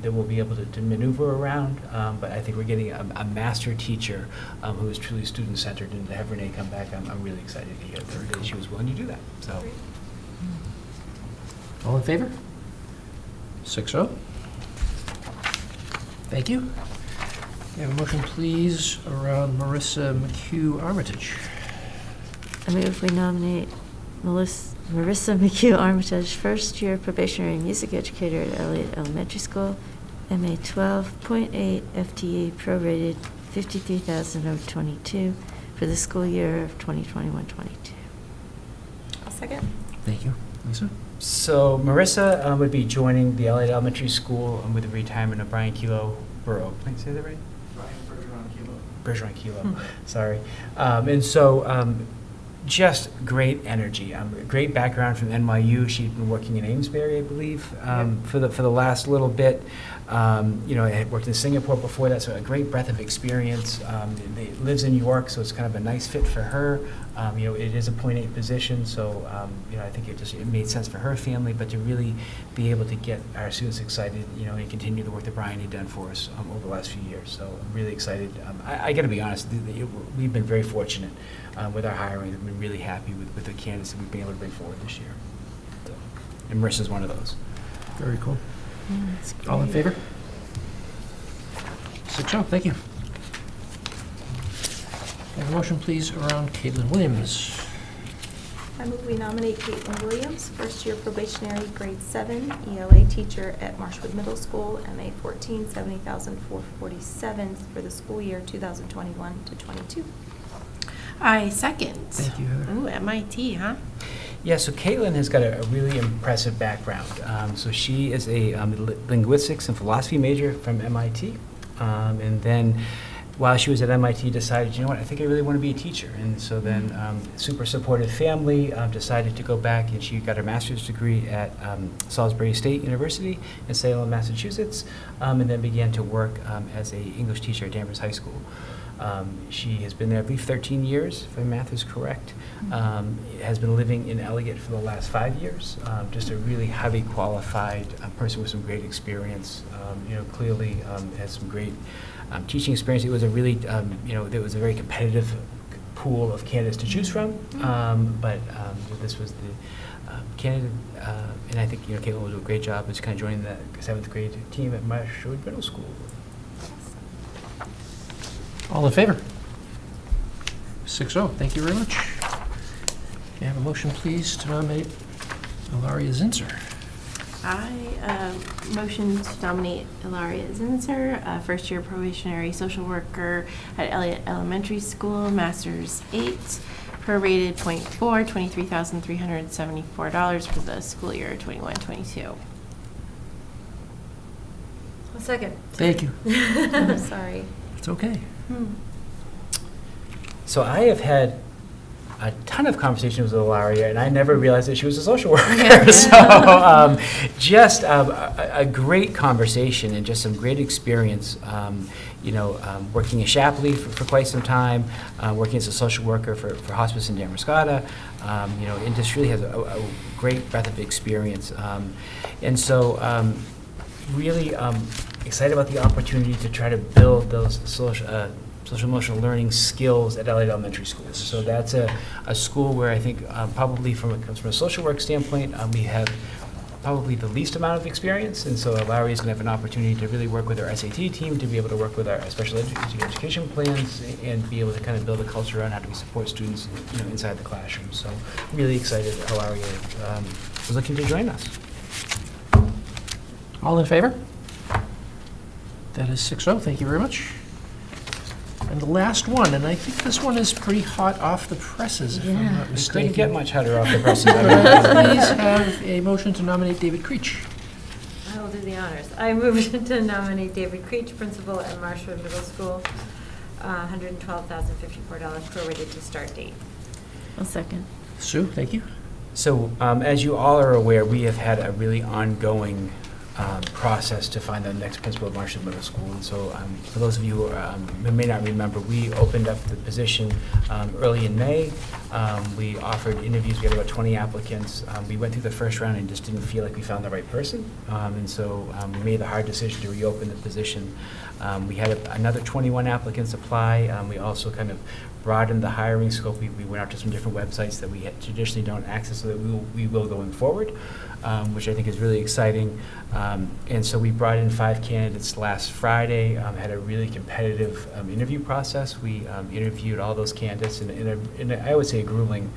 we'll be able to maneuver around. But I think we're getting a master teacher who is truly student-centered. And to have Renee come back, I'm really excited to hear that she was willing to do that. So. All in favor? 6-0. Thank you. May I have a motion, please, around Marissa McHugh Armitage? I move we nominate Marissa McHugh Armitage, first-year probationary music educator at Elliott Elementary School, MA 12.8 FTE prorated 53,022 for the school year of 2021-22. I'll second. Thank you. Lisa? So Marissa would be joining the Elliott Elementary School with the retirement of Brian Kilo Burrow. Can I say that right? Bergeron Kilo, sorry. And so just great energy, great background from NYU. She'd been working in Amesbury, I believe, for the last little bit. I had worked in Singapore before that, so a great breadth of experience. Lives in New York, so it's kind of a nice fit for her. It is a .8 position, so I think it made sense for her family, but to really be able to get our students excited, and continue the work that Brian had done for us over the last few years. So I'm really excited. I got to be honest, we've been very fortunate with our hiring. We've been really happy with the candidates that we've been able to bring forward this year. So, and Marissa's one of those. Very cool. Yeah, that's great. All in favor? 6-0, thank you. May I have a motion, please, around Katelyn Williams? I move we nominate Katelyn Williams, first-year probationary grade 7 ELA teacher at Marshwood Middle School, MA 14, 70,447 for the school year 2021 to 22. I second. Thank you, Heather. Ooh, MIT, huh? Yeah, so Katelyn has got a really impressive background. So she is a linguistics and philosophy major from MIT. And then while she was at MIT, decided, I think I really want to be a teacher. And so then super supportive family, decided to go back, and she got her master's degree at Salisbury State University in Salem, Massachusetts, and then began to work as an English teacher at Danvers High School. She has been there, I believe, 13 years, if my math is correct. Has been living in Elliott for the last 5 years. Just a really highly qualified person with some great experience. Clearly has some great teaching experience. It was a really, there was a very competitive pool of candidates to choose from. But this was the candidate, and I think Katelyn will do a great job as kind of joining the 7th grade team at Marshwood Middle School. All in favor? 6-0, thank you very much. May I have a motion, please, to nominate Ilaria Zinser? I motion to nominate Ilaria Zinser, first-year probationary social worker at Elliott Elementary School, Master's 8, prorated .4, $23,374 for the school year 21-22. A second. Thank you. I'm sorry. It's okay. So I have had a ton of conversations with Ilaria, and I never realized that she was a social worker. So just a great conversation and just some great experience. Working at Shapley for quite some time, working as a social worker for hospice in Damariscotta, and just really has a great breadth of experience. And so really excited about the opportunity to try to build those social emotional learning skills at Elliott Elementary School. So that's a school where I think probably from a social work standpoint, we have probably the least amount of experience, and so Larry is going to have an opportunity to really work with our SAT team, to be able to work with our special education plans, and be able to kind of build a culture around how do we support students, inside the classroom. So really excited how Larry was looking to join us. All in favor? That is 6-0. Thank you very much. And the last one, and I think this one is pretty hot off the presses, if I'm not Couldn't mistaken. get much hotter off the presses. Could I please have a motion to nominate David Creech? I will do the honors. I move to nominate David Creech, principal at Marshwood Middle School, $112,054 prorated to start date. A second. Sue, thank you. So, as you all are aware, we have had a really ongoing process to find the next principal of Marshwood Middle School. And so, for those of you who may not remember, we opened up the position early in May. We offered interviews. We had about 20 applicants. We went through the first round and just didn't feel like we found the right person. And so we made the hard decision to reopen the position. We had another 21 applicants apply. We also kind of broadened the hiring scope. We went out to some different websites that we traditionally don't access, so that we will going forward, which I think is really exciting. And so we brought in 5 candidates last Friday, had a really competitive interview process. We interviewed all those candidates in I would say, a grueling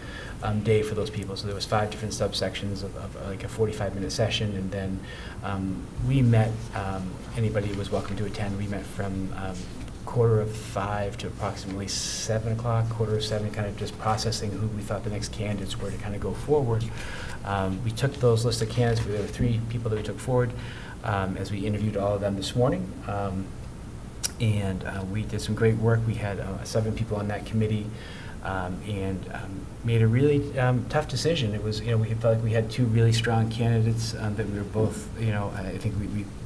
day for those people. So there was 5 different subsections of like a 45-minute session, and then we met, anybody was welcome to attend. We met from 4:45 to approximately 7 o'clock, 7:15, kind of just processing who we thought the next candidates were to kind of go forward. We took those list of candidates. There were 3 people that we took forward as we interviewed all of them this morning. And we did some great work. We had 7 people on that committee, and made a really tough decision. It was, we felt like we had 2 really strong candidates that we were both, I think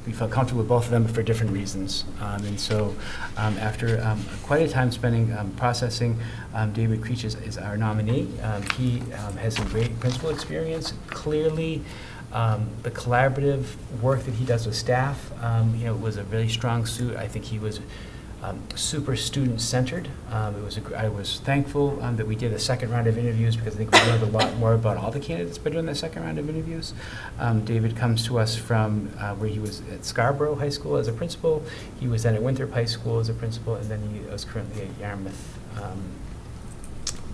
we felt comfortable with both of them for different reasons. And so after quite a time spending processing, David Creech is our nominee. He has some great principal experience. Clearly, the collaborative work that he does with staff, was a really strong suit. I think he was super student-centered. I was thankful that we did a second round of interviews, because I think we learned a lot more about all the candidates by doing the second round of interviews. David comes to us from where he was at Scarborough High School as a principal. He was then at Winthrop High School as a principal, and then he was currently at Yarmouth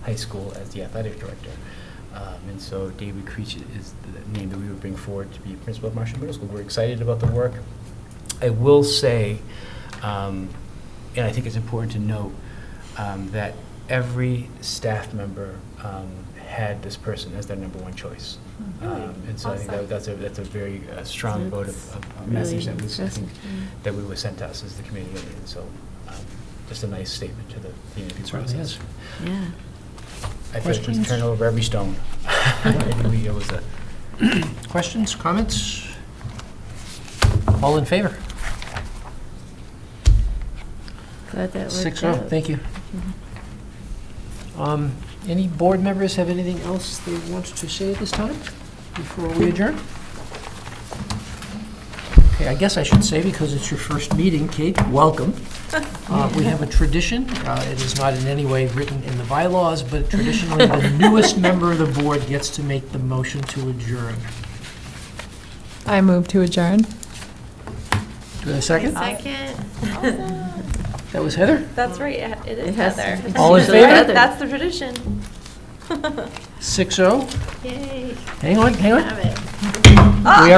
High School as the athletic director. And so David Creech is the name that we would bring forward to be principal of Marshwood Middle School. We're excited about the work. I will say, and I think it's important to note that every staff member had this person as their number 1 choice. And so Awesome. I think that's a very strong vote of message that was, I think, that we was sent to us as the committee. And so just a nice statement to the interview Certainly process. is. Yeah. I feel like we Questions? turned over every stone. It was a Questions, comments? All in favor? Glad that worked 6-0. out. Thank you. Any board members have anything else they want to say at this time before we adjourn? Okay, I guess I should say, because it's your first meeting, Kate, welcome. We have a tradition. It is not in any way written in the bylaws, but traditionally, the newest member of the board gets to make the motion to adjourn. I move to adjourn. Do I have a second? Second. That was Heather? That's right, it It is has to Heather. be. All in Usually favor? Heather. That's the tradition. 6-0. Yay. Hang on. Have it. We are